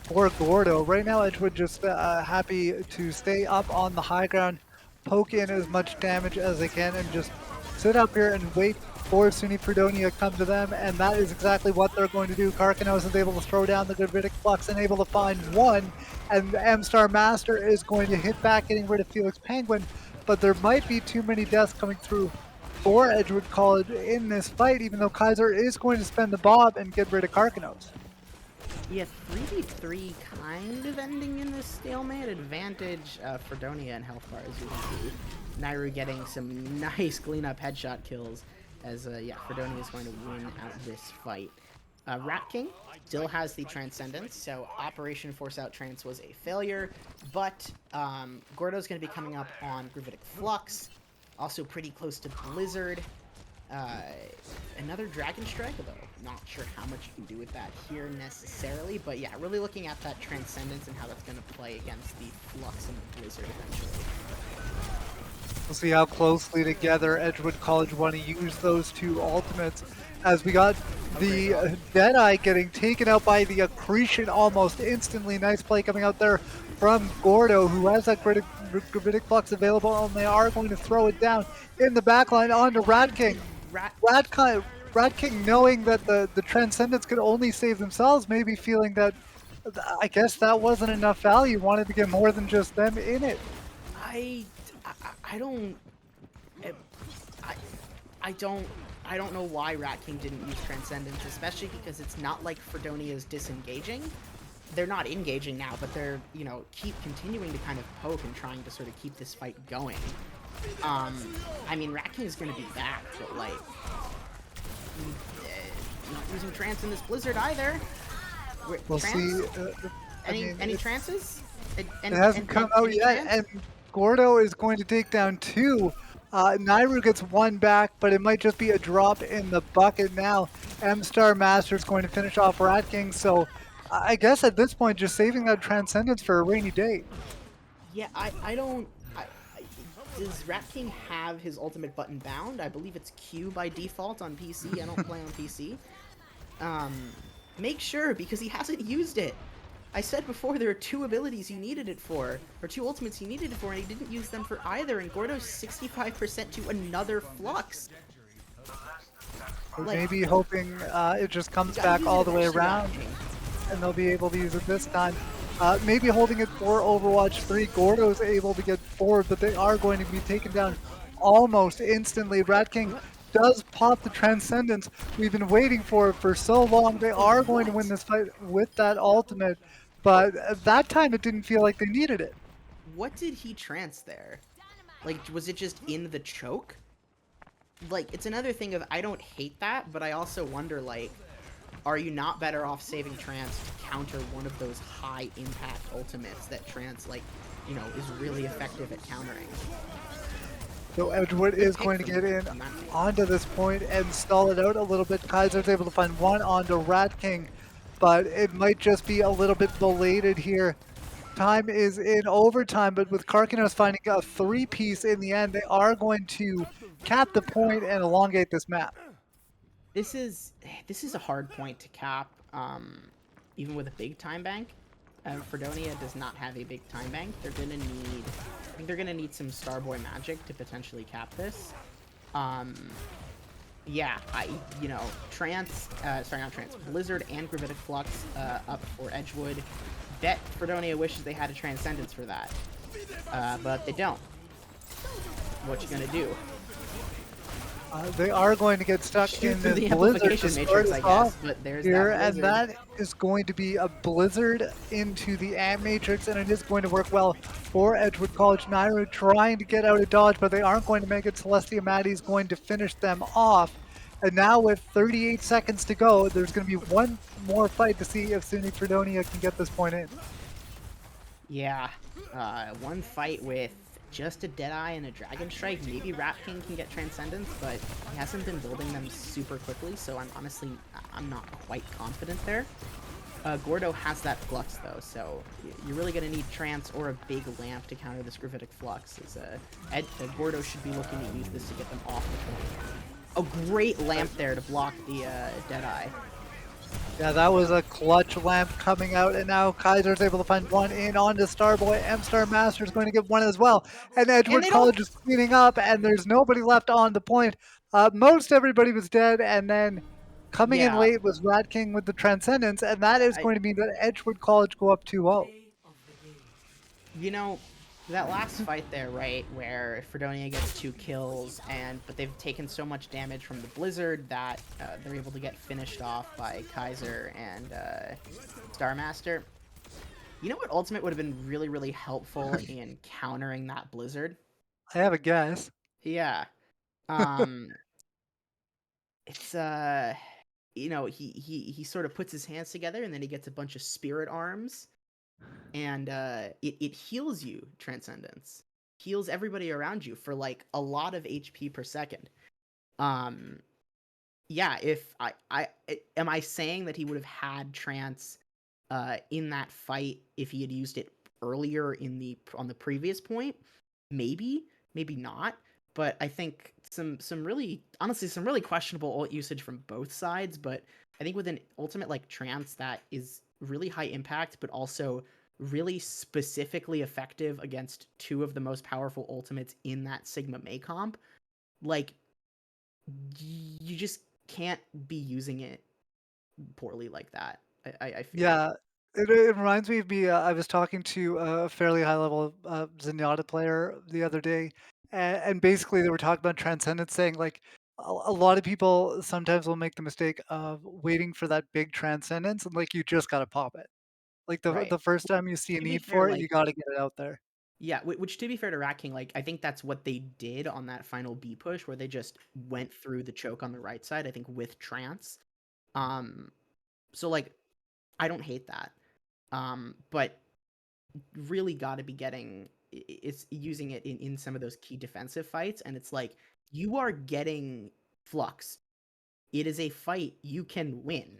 for Gordo. Right now, Edgewood just happy to stay up on the high ground, poke in as much damage as they can, and just sit up here and wait for SUNY Fredonia come to them, and that is exactly what they're going to do. Karkanos is able to throw down the Gravitic Flux and able to find one, and the M-Star Master is going to hit back, getting rid of Felix Penguin, but there might be too many deaths coming through for Edgewood College in this fight, even though Kaiser is going to spend the Bob and get rid of Karkanos. Yeah, 3v3 kind of ending in this stalemate. Advantage Fredonia and health bar, as you can see. Nairu getting some nice cleanup headshot kills as, yeah, Fredonia is going to win out this fight. Rat King still has the Transcendence, so Operation Force Out Trance was a failure, but Gordo's going to be coming up on Gravitic Flux, also pretty close to Blizzard. Another Dragon Strike, although not sure how much you can do with that here necessarily, but yeah, really looking at that Transcendence and how that's going to play against the Flux and the Blizzard eventually. We'll see how closely together Edgewood College want to use those two ultimates, as we got the Deadeye getting taken out by the Accretion almost instantly. Nice play coming out there from Gordo, who has that Gravitic Flux available, and they are going to throw it down in the backline onto Rat King. Rat King, knowing that the Transcendence could only save themselves, maybe feeling that, I guess that wasn't enough value, wanted to get more than just them in it. I don't know why Rat King didn't use Transcendence, especially because it's not like Fredonia is disengaging. They're not engaging now, but they're, you know, keep continuing to kind of poke and trying to sort of keep this fight going. I mean, Rat King is going to be back, but, like, not using trance in this Blizzard either. We'll see. Any trances? It hasn't come out yet, and Gordo is going to take down two. Nairu gets one back, but it might just be a drop in the bucket now. M-Star Master is going to finish off Rat King, so I guess at this point just saving that Transcendence for a rainy day. Yeah, does Rat King have his ultimate button bound? I believe it's Q by default on PC. I don't play on PC. Make sure, because he hasn't used it. I said before there are two abilities you needed it for, or two ultimates you needed it for, and he didn't use them for either, and Gordo's 65% to another Flux. Like, maybe hoping it just comes back all the way around, and they'll be able to use it this time. Maybe holding it for Overwatch 3. Gordo's able to get forward, but they are going to be taken down almost instantly. Rat King does pop the Transcendence. We've been waiting for it for so long. They are going to win this fight with that ultimate, but at that time it didn't feel like they needed it. What did he trance there? Like, was it just in the choke? Like, it's another thing of, I don't hate that, but I also wonder, like, are you not better off saving trance to counter one of those high impact ultimates that trance, like, you know, is really effective at countering? So Edgewood is going to get in onto this point and stall it out a little bit. Kaiser's able to find one onto Rat King, but it might just be a little bit belated here. Time is in overtime, but with Karkanos finding a three-piece in the end, they are going to cap the point and elongate this map. This is a hard point to cap, even with a big time bank. Fredonia does not have a big time bank. I think they're gonna need some Starboy magic to potentially cap this. Yeah, Blizzard and Gravitic Flux up for Edgewood. Bet Fredonia wishes they had a Transcendence for that, but they don't. What you gonna do? They are going to get stuck Shoot in through this the blizzard to amplification start matrix, us I off guess, but there's here, that and blizzard. that is going to be a blizzard into the Ant Matrix, and it is going to work well for Edgewood College. Nairo trying to get out of dodge, but they aren't going to make it. Celestia Maddie's going to finish them off. And now with 38 seconds to go, there's going to be one more fight to see if SUNY Fredonia can get this point in. Yeah, one fight with just a Deadeye and a Dragon Strike. Maybe Rat King can get Transcendence, but he hasn't been building them super quickly, so I'm not quite confident there. Gordo has that Flux, though, so you're really going to need Trance or a big Lamp to counter this Gravitic Flux. Gordo should be looking to use this to get them off the point. A great Lamp there to block the Deadeye. Yeah, that was a clutch lamp coming out, and now Kaiser's able to find one in onto Starboy. M-Star Master's going to get one as well. And And Edgewood they don't... College is cleaning up, and there's nobody left on the point. Most everybody was dead, and then coming in Yeah, late was Rat King with the Transcendence, and that is I, going to mean that Edgewood College go up 2-0. you know, that last fight there, right, where Fredonia gets 2 kills, but they've taken so much damage from the Blizzard that they're able to get finished off by Kaiser and Starmaster. You know what ultimate would have been really, really helpful in countering that Blizzard? I have a guess. Yeah. Um, it's, he sort of puts his hands together and then he gets a bunch of spirit arms and it heals you, Transcendence. Heals everybody around you for like a lot of HP per second. Um, yeah, if am I saying that he would have had Trance in that fight if he had used it earlier on the previous point? Maybe, maybe not. But I think some really honestly some really questionable ult usage from both sides. But I think with an ultimate like Trance that is really high impact, but also really specifically effective against two of the most powerful ultimates in that Sigma May comp, like you just can't be using it poorly like that. I feel. Yeah, it reminds me of me. I was talking to a fairly high level Zenyatta player the other day, and basically they were talking about Transcendence, saying like a lot of people sometimes will make the mistake of waiting for that big Transcendence, and like you just gotta pop it. Like Right. the first time you see a To be need fair, for it, like you gotta get it out there. yeah, which to be fair to Rat King, like I think that's what they did on that final B push where they just went through the choke on the right side, I think with Trance. Um so like I don't hate that. But really got to be getting it's using it in some of those key defensive fights and it's like you are getting Flux. It is a fight you can win.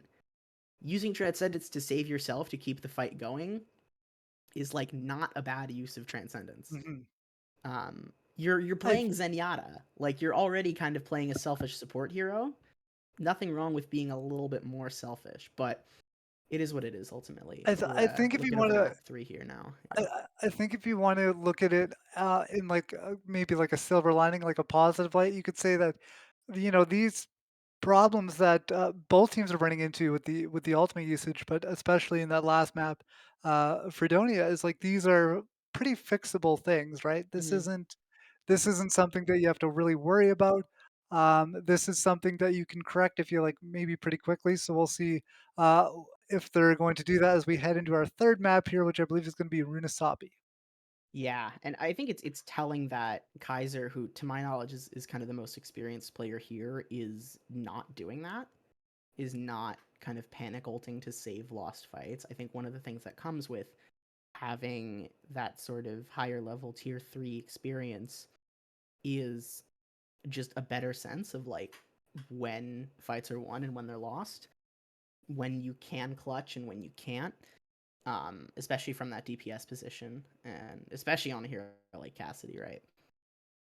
Using Transcendence to save yourself to keep the fight going is like not a bad use of Transcendence. Mhm. You're I playing Zenyatta. Like you're already kind of playing a selfish support hero. Nothing wrong with being a little bit more selfish, but it is what it is ultimately. We're I think if you looking over want the to map 3 here now. I Yeah. I think if you want to look at it in like maybe like a silver lining, like a positive light, you could say that these problems that both teams are running into with the ultimate usage, but especially in that last map, Fredonia is like these are pretty fixable things, right? Mhm. This isn't something that you have to really worry about. This is something that you can correct if you like maybe pretty quickly. So we'll see uh, if they're going to do that as we head into our third map here, which I believe is going to be Runasabi. Yeah, and I think it's telling that Kaiser, who to my knowledge is kind of the most experienced player here, is not doing that. Is not kind of panic ulting to save lost fights. I think one of the things that comes with having that sort of higher level tier 3 experience is just a better sense of like when fights are won and when they're lost, when you can clutch and when you can't, especially from that DPS position, and especially on a hero like Cassidy, right?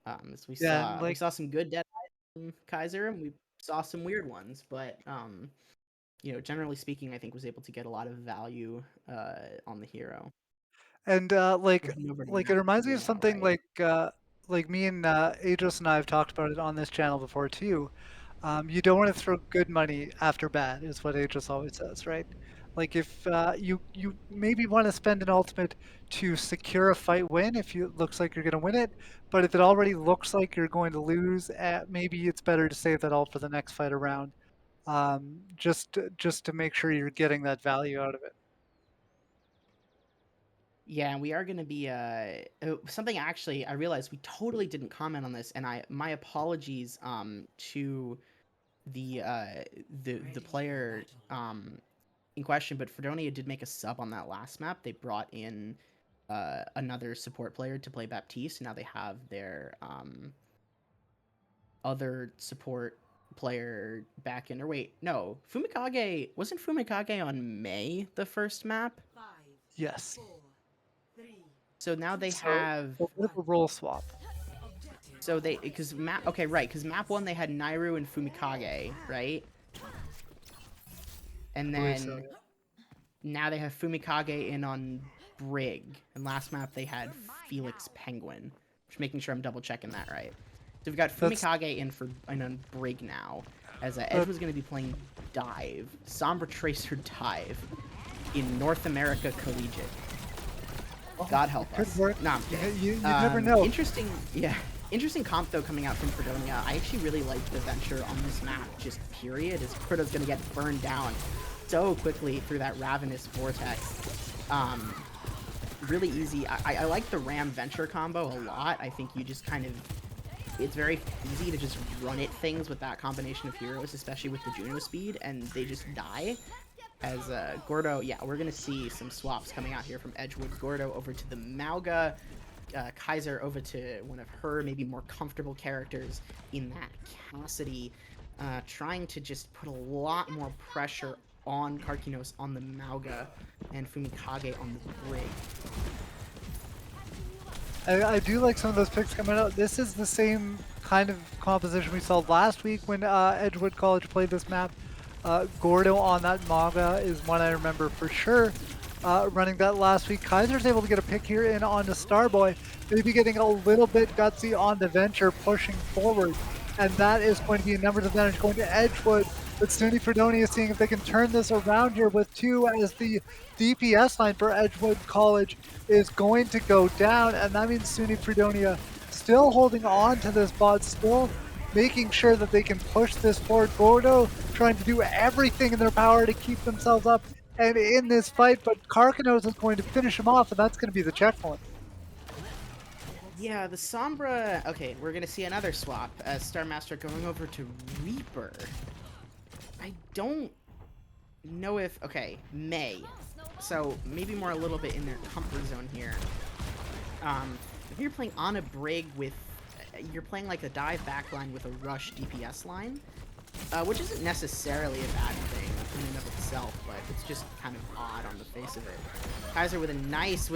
As Yeah, and we like saw some good dead from Kaiser, and we saw some weird ones, but generally speaking, I think was able to get a lot of value on the hero. and Moving over to it map reminds me 3 of now, something right? like me and Aegis and I have talked about it on this channel before too. You don't want to throw good money after bad, is what Aegis always says, right? Like if you maybe want to spend an ultimate to secure a fight win if you it looks like you're going to win it, but if it already looks like you're going to lose, maybe it's better to save that ult for the next fight around, just to make sure you're getting that value out of it. Yeah, and we are gonna be something actually I realized we totally didn't comment on this, and my apologies to the the player in question, but Fredonia did make a sub on that last map. They brought in another support player to play Baptiste. Now they have their other support player back in. Or wait, no, Fumikage wasn't Fumikage on May the first map. Yes. So now they So have a bit of a role swap. so they because map okay right because map one they had Nairu and Fumikage right, and I believe so. then now they have Fumikage in on Brig, and last map they had Felix Penguin. Just making sure I'm double checking that right. So we've got That's Fumikage in on Brig now, as uh, Edgewood's going to be playing Dive, Sombra Tracer Dive, in North America Collegiate. God help could us. work. No, I'm kidding. You never know. Interesting, yeah. Interesting comp though coming out from Fredonia. I actually really like the Venture on this map. Just period. As Fredo's gonna get burned down so quickly through that Ravenous Vortex. Really easy. I like the Ram Venture combo a lot. I think you just kind of it's very easy to just run at things with that combination of heroes, especially with the Juno speed, and they just die. As Gordo, yeah, we're gonna see some swaps coming out here from Edgewood. Gordo over to the Mauga, Kaiser over to one of her maybe more comfortable characters in that Cassidy, trying to just put a lot more pressure on Karkinos on the Mauga and Fumikage on the Brig. I do like some of those picks coming out. This is the same kind of composition we saw last week when Edgewood College played this map. Gordo on that Maga is one I remember for sure. Running that last week. Kaiser's able to get a pick here in on the Starboy. Maybe getting a little bit gutsy on the Venture, pushing forward. And that is going to be a numbers advantage going to Edgewood. But SUNY Fredonia seeing if they can turn this around here with two, as the DPS line for Edgewood College is going to go down. And that means SUNY Fredonia still holding on to this bot, still making sure that they can push this forward. Gordo trying to do everything in their power to keep themselves up and in this fight, but Karkanos is going to finish him off, and that's going to be the checkpoint. Yeah, the Sombra... Okay, we're gonna see another swap as Star Master going over to Reaper. I don't know if... Okay, May. So, maybe more a little bit in their comfort zone here. If you're playing on a Brig with... You're playing like a dive backline with a rush DPS line, which isn't necessarily a bad thing in and of itself, but it's just kind of odd on the face of it. Kaiser with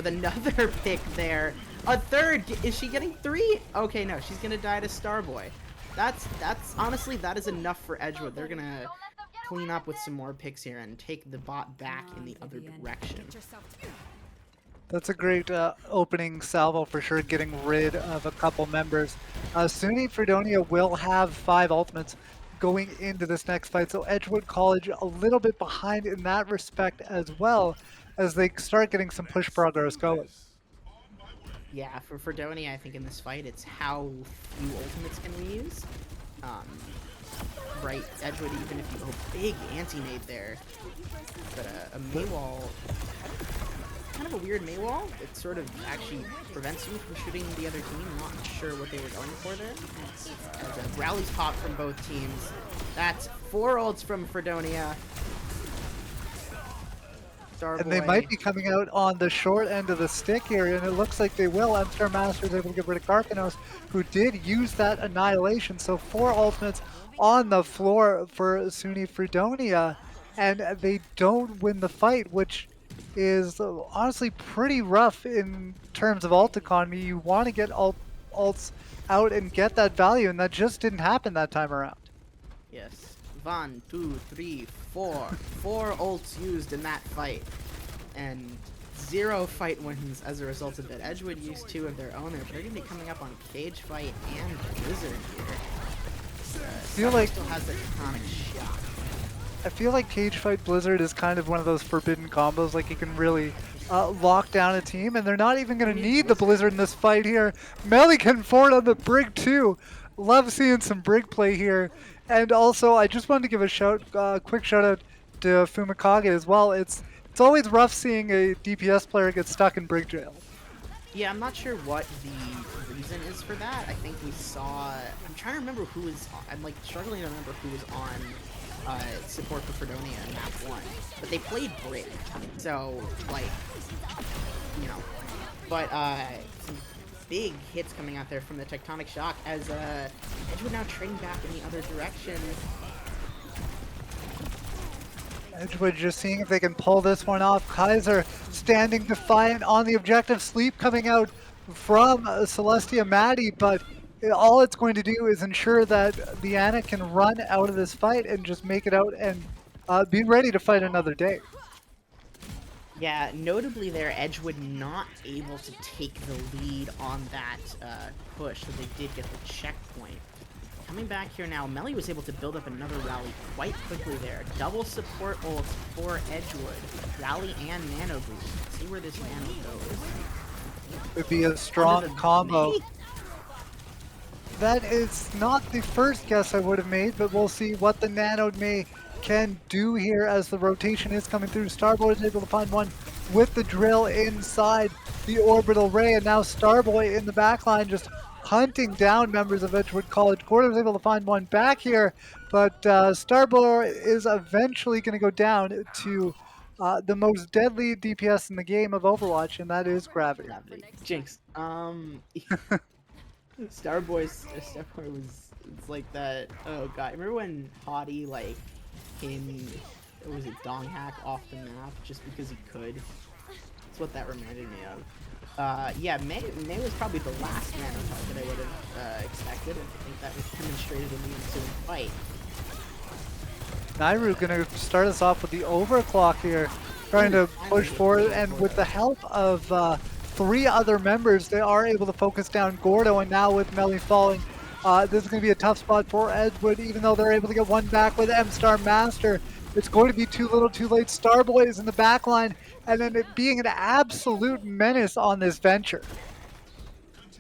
another pick there. A third! Is she getting three? Okay, no, she's gonna die to Starboy. That's honestly, that is enough for Edgewood. They're gonna clean up with some more picks here and take the bot back in the other direction. That's a great opening salvo for sure, getting rid of a couple members. SUNY Fredonia will have 5 ultimates going into this next fight, so Edgewood College a little bit behind in that respect as well, as they start getting some push progress going. Yeah, for Fredonia, I think in this fight, it's how few ultimates can we use. Right, Edgewood, even if you... Oh, big anti-nade there. But a Maywall... Kind of a weird Maywall. It sort of actually prevents you from shooting the other team. I'm not sure what they were going for there. As rallies pop from both teams. That's 4 ults from Fredonia. Starboy. And they might be coming out on the short end of the stick here, and it looks like they will. Star Master's able to get rid of Karkanos, who did use that Annihilation. So 4 ultimates on the floor for SUNY Fredonia, and they don't win the fight, which is honestly pretty rough in terms of ult economy. You want to get ults out and get that value, and that just didn't happen that time around. Yes. 1, 2, 3, 4. 4 ults used in that fight. And 0 fight wins as a result of it. Edgewood used 2 of their own. They're going to be coming up on Cage Fight and Blizzard here. Feel like still has the iconic shot. I feel like Cage Fight Blizzard is kind of one of those forbidden combos. Like you can really lock down a team, and they're not even Who going to needs need the Blizzard? Blizzard in this fight here. Melly getting forward on the Brig too. Love seeing some Brig play here. And also, I just wanted to give a quick shout out to Fumikage as well. It's always rough seeing a DPS player get stuck in Brig jail. Yeah, I'm not sure what the reason is for that. I think we saw. I'm trying to remember who was. I'm like struggling to remember who was on support for Fredonia in map 1, but they played Brig, so like, you know. But some big hits coming out there from the Tectonic Shock as Edgewood now trading back in the other direction. Edgewood just seeing if they can pull this one off. Kaiser standing defiant on the objective. Sleep coming out from Celestia Maddie, but all it's going to do is ensure that the Ana can run out of this fight and just make it out and be ready to fight another day. Yeah, notably there, Edgewood not able to take the lead on that push, so they did get the checkpoint. Coming back here now, Melly was able to build up another rally quite quickly there. Double support ults for Edgewood. Rally and Nano Boost. Let's see where this Nano goes. Would be a strong combo. May? That is not the first guess I would have made, but we'll see what the Nano May can do here as the rotation is coming through. Starboy is able to find one with the drill inside the orbital ray, and now Starboy in the backline just hunting down members of Edgewood College. Gordon was able to find one back here, but Starboy is eventually going to go down to the most deadly DPS in the game of Overwatch, and that is Gravity. Jinx. Starboy was, it's like that. Oh god, remember when Hottie like came, was it Dong Hack off the map just because he could? That's what that reminded me of. Yeah, May was probably the last Nano target I would have expected, and I think that was demonstrated in the ensuing fight. Nairu gonna start us off with the overclock here, trying to push forward, and with the help of 3 other members, they are able to focus down Gordo, and now with Melly falling, this is going to be a tough spot for Edgewood, even though they're able to get one back with M-Star Master. It's going to be too little too late. Starboy is in the back line, and then it being an absolute menace on this venture.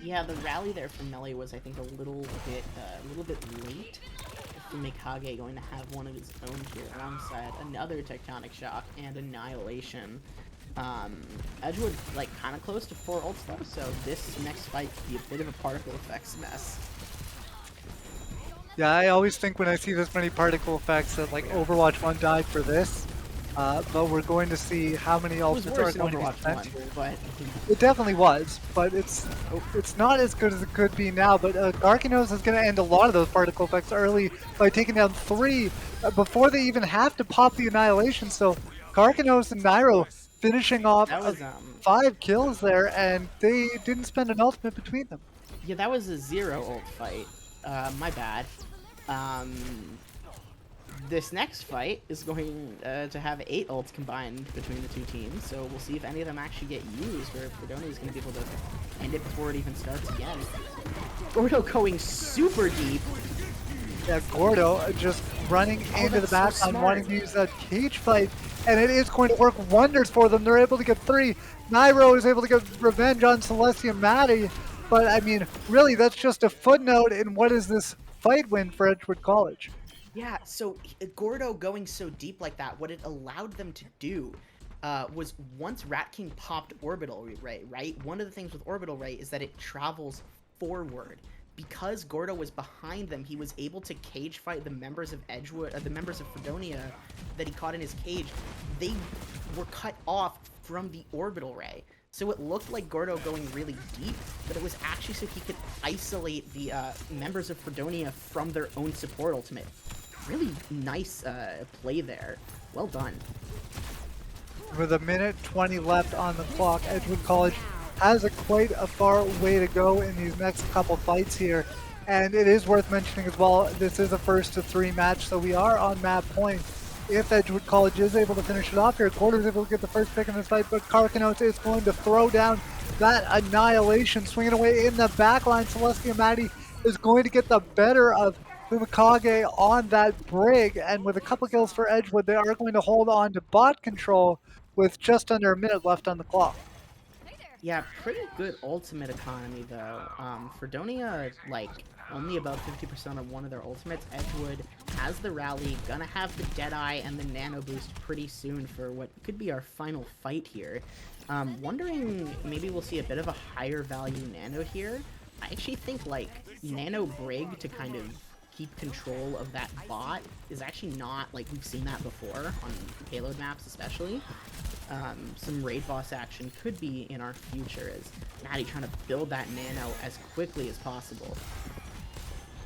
Yeah, the rally there from Melly was, I think, a little bit late. Fumikage going to have one of his own here alongside another Tectonic Shock and Annihilation. Edgewood, like, kind of close to 4 ults though, so this next fight could be a bit of a particle effects mess. Yeah, I always think when I see this many particle effects that, like, Overwatch 1 died for this, but we're going to see how many ultimates are going to be spent here. But it definitely was, but it's not as good as it could be now. But Garkinos is going to end a lot of those particle effects early by taking down 3 before they even have to pop the Annihilation. So Garkinos and Nairo finishing off 5 kills there, and they didn't spend an ultimate between them. Yeah, that was a 0 ult fight. My bad. This next fight is going to have 8 ults combined between the two teams, so we'll see if any of them actually get used, or if Fredonia is going to be able to end it before it even starts again. Gordo going super deep. Yeah, Gordo just running into the backline, wanting to use that cage fight, and it is going to work wonders for them. They're able to get 3. Nairo is able to get revenge on Celestia Maddie, but I mean, really, that's just a footnote in what is this fight win for Edgewood College. Yeah, so Gordo going so deep like that, what it allowed them to do was once Rat King popped Orbital Ray, right? One of the things with Orbital Ray is that it travels forward. Because Gordo was behind them, he was able to cage fight the members of Edgewood, the members of Fredonia that he caught in his cage. They were cut off from the Orbital Ray. So it looked like Gordo going really deep, but it was actually so he could isolate the members of Fredonia from their own support ultimate. Really nice play there. Well done. With a minute 20 left on the clock, Edgewood College has quite a far way to go in these next couple fights here. And it is worth mentioning as well, this is a first to 3 match, so we are on map point. If Edgewood College is able to finish it off here, Quarter is able to get the first pick in this fight, but Karkanos is going to throw down that Annihilation, swinging away in the backline. Celestia Maddie is going to get the better of the Mikage on that brig, and with a couple kills for Edgewood, they are going to hold on to bot control with just under a minute left on the clock. Yeah, pretty good ultimate economy though. Fredonia, like, only about 50% of one of their ultimates. Edgewood has the rally, gonna have the Deadeye and the Nano Boost pretty soon for what could be our final fight here. Wondering maybe we'll see a bit of a higher value Nano here. I actually think, like, Nano Brig to kind of keep control of that bot is actually not, like, we've seen that before on payload maps especially. Some raid boss action could be in our future as Maddie trying to build that nano as quickly as possible.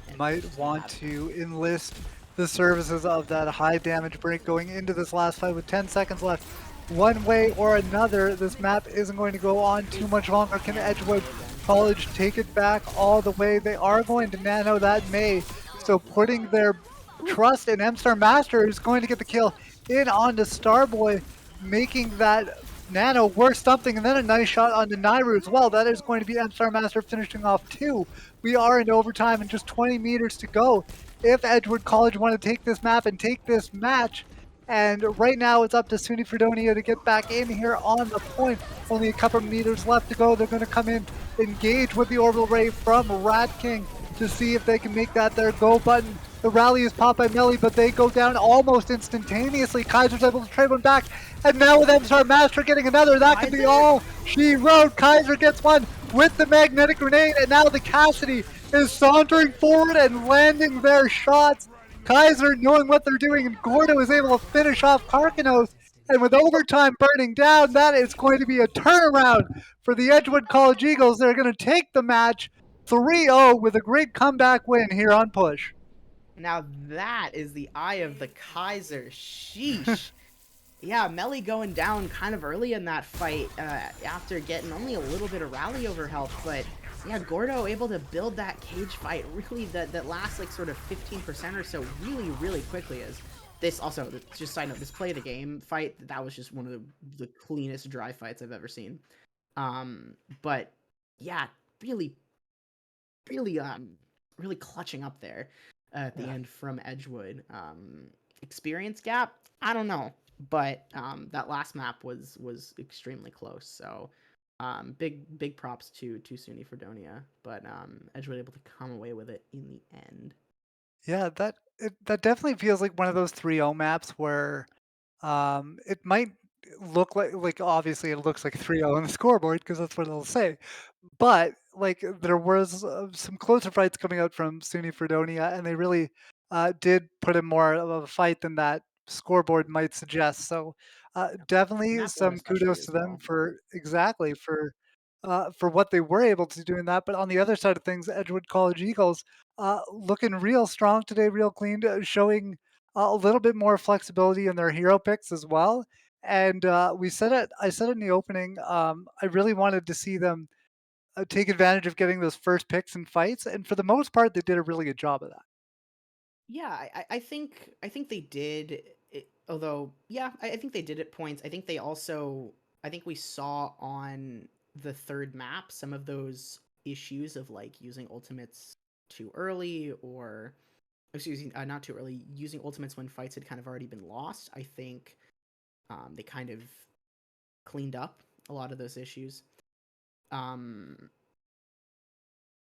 And Might just gonna want have to enlist the services of that high damage break going into this last fight with 10 seconds left. One way or another, this map isn't going to go on too much longer. Can Edgewood College take it back all the way? They are going to nano that May, so putting their trust in M-Star Master, who's going to get the kill in onto Starboy, making that nano worth something, and then a nice shot onto Nairu as well. That is going to be M-Star Master finishing off two. We are in overtime and just 20 meters to go. If Edgewood College want to take this map and take this match, and right now it's up to SUNY Fredonia to get back in here on the point. Only a couple meters left to go. They're going to come in, engage with the orbital ray from Rat King to see if they can make that their go button. The rally is popped by Melly, but they go down almost instantaneously. Kaiser's able to trade one back, and now with M-Star Master getting another, that could be all she wrote. Kaiser gets one with the magnetic grenade, and now the Cassidy is sauntering forward and landing their shots. Kaiser knowing what they're doing, and Gordo is able to finish off Karkanos. And with overtime burning down, that is going to be a turnaround for the Edgewood College Eagles. They're going to take the match 3-0 with a great comeback win here on Push. now that is the eye of the Kaiser. Sheesh. Yeah, Melly going down kind of early in that fight after getting only a little bit of rally over health, but yeah, Gordo able to build that cage fight really that last like sort of 15% or so really quickly. As this also, just side note, this play the game fight, that was just one of the cleanest dry fights I've ever seen. But yeah, really really really clutching up there at the Yeah. end from Edgewood. Experience gap, I don't know, but that last map was extremely close. So big props to SUNY Fredonia, but Edgewood able to come away with it in the end. Yeah, that definitely feels like one of those 3-0 maps where it might look like obviously it looks like 3-0 on the scoreboard because that's what it'll say. But like there was some closer fights coming out from SUNY Fredonia, and they really did put in more of a fight than that scoreboard might suggest. So Yeah. definitely Map one some especially kudos as to them well. for exactly for what they were able to do in that. But on the other side of things, Edgewood College Eagles looking real strong today, real clean, showing a little bit more flexibility in their hero picks as well. And we said it. I said it in the opening. I really wanted to see them take advantage of getting those first picks and fights, and for the most part, they did a really good job of that. Yeah, I think they did. Although, yeah, I think they did at points. I think they also. I think we saw on the third map some of those issues of like using ultimates too early, or excuse me, not too early, using ultimates when fights had kind of already been lost. I think they kind of cleaned up a lot of those issues. Um,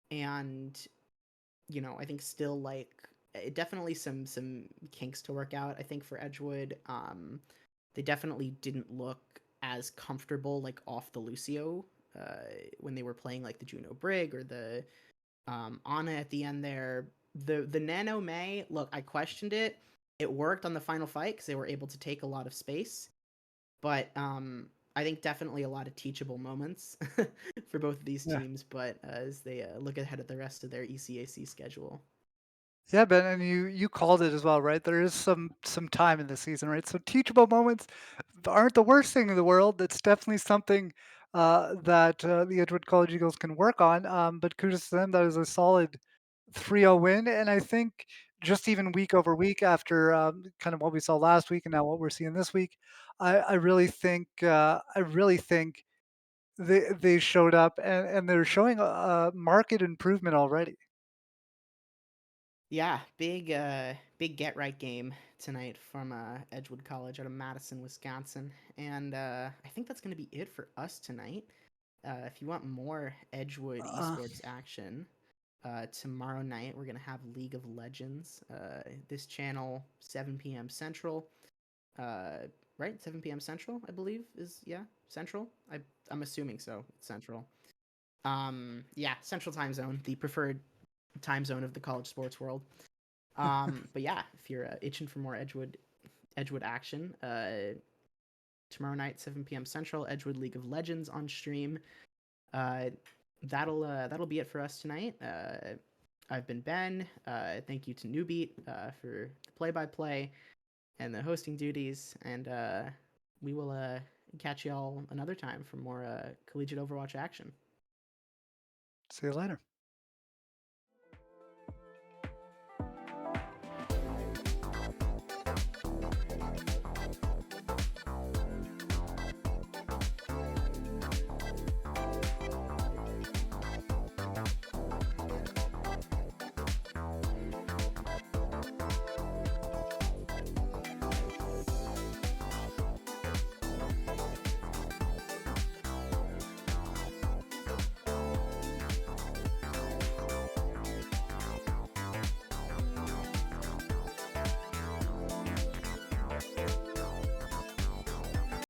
and I think still like definitely some kinks to work out. I think for Edgewood, they definitely didn't look as comfortable like off the Lucio when they were playing like the Juno Brig or the Ana at the end there. The Nano May, look, I questioned it. It worked on the final fight because they were able to take a lot of space, but I think definitely a lot of teachable moments for both of these Yeah. teams. But as they look ahead at the rest of their ECAC schedule. Yeah, Ben, and you called it as well, right? There is some time in the season, right? So teachable moments aren't the worst thing in the world. It's definitely something that the Edgewood College Eagles can work on. But kudos to them. That is a solid 3-0 win, and I think just even week over week after kind of what we saw last week and now what we're seeing this week, I really think they showed up and they're showing a market improvement already. Yeah, big get right game tonight from Edgewood College out of Madison, Wisconsin. And I think that's going to be it for us tonight. If you want more Edgewood Uh, esports action, tomorrow night we're going to have League of Legends. This channel 7 p.m. Central. Uh, right? 7 p.m. Central, I believe is yeah, Central. I'm assuming so. It's Central. Yeah, Central time zone, the preferred time zone of the college sports world. But yeah, if you're itching for more Edgewood action, tomorrow night 7 p.m. Central, Edgewood League of Legends on stream. Uh, that'll be it for us tonight. I've been Ben. Thank you to Newbeat for the play-by-play and the hosting duties, and we will catch y'all another time for more collegiate Overwatch action. See you later.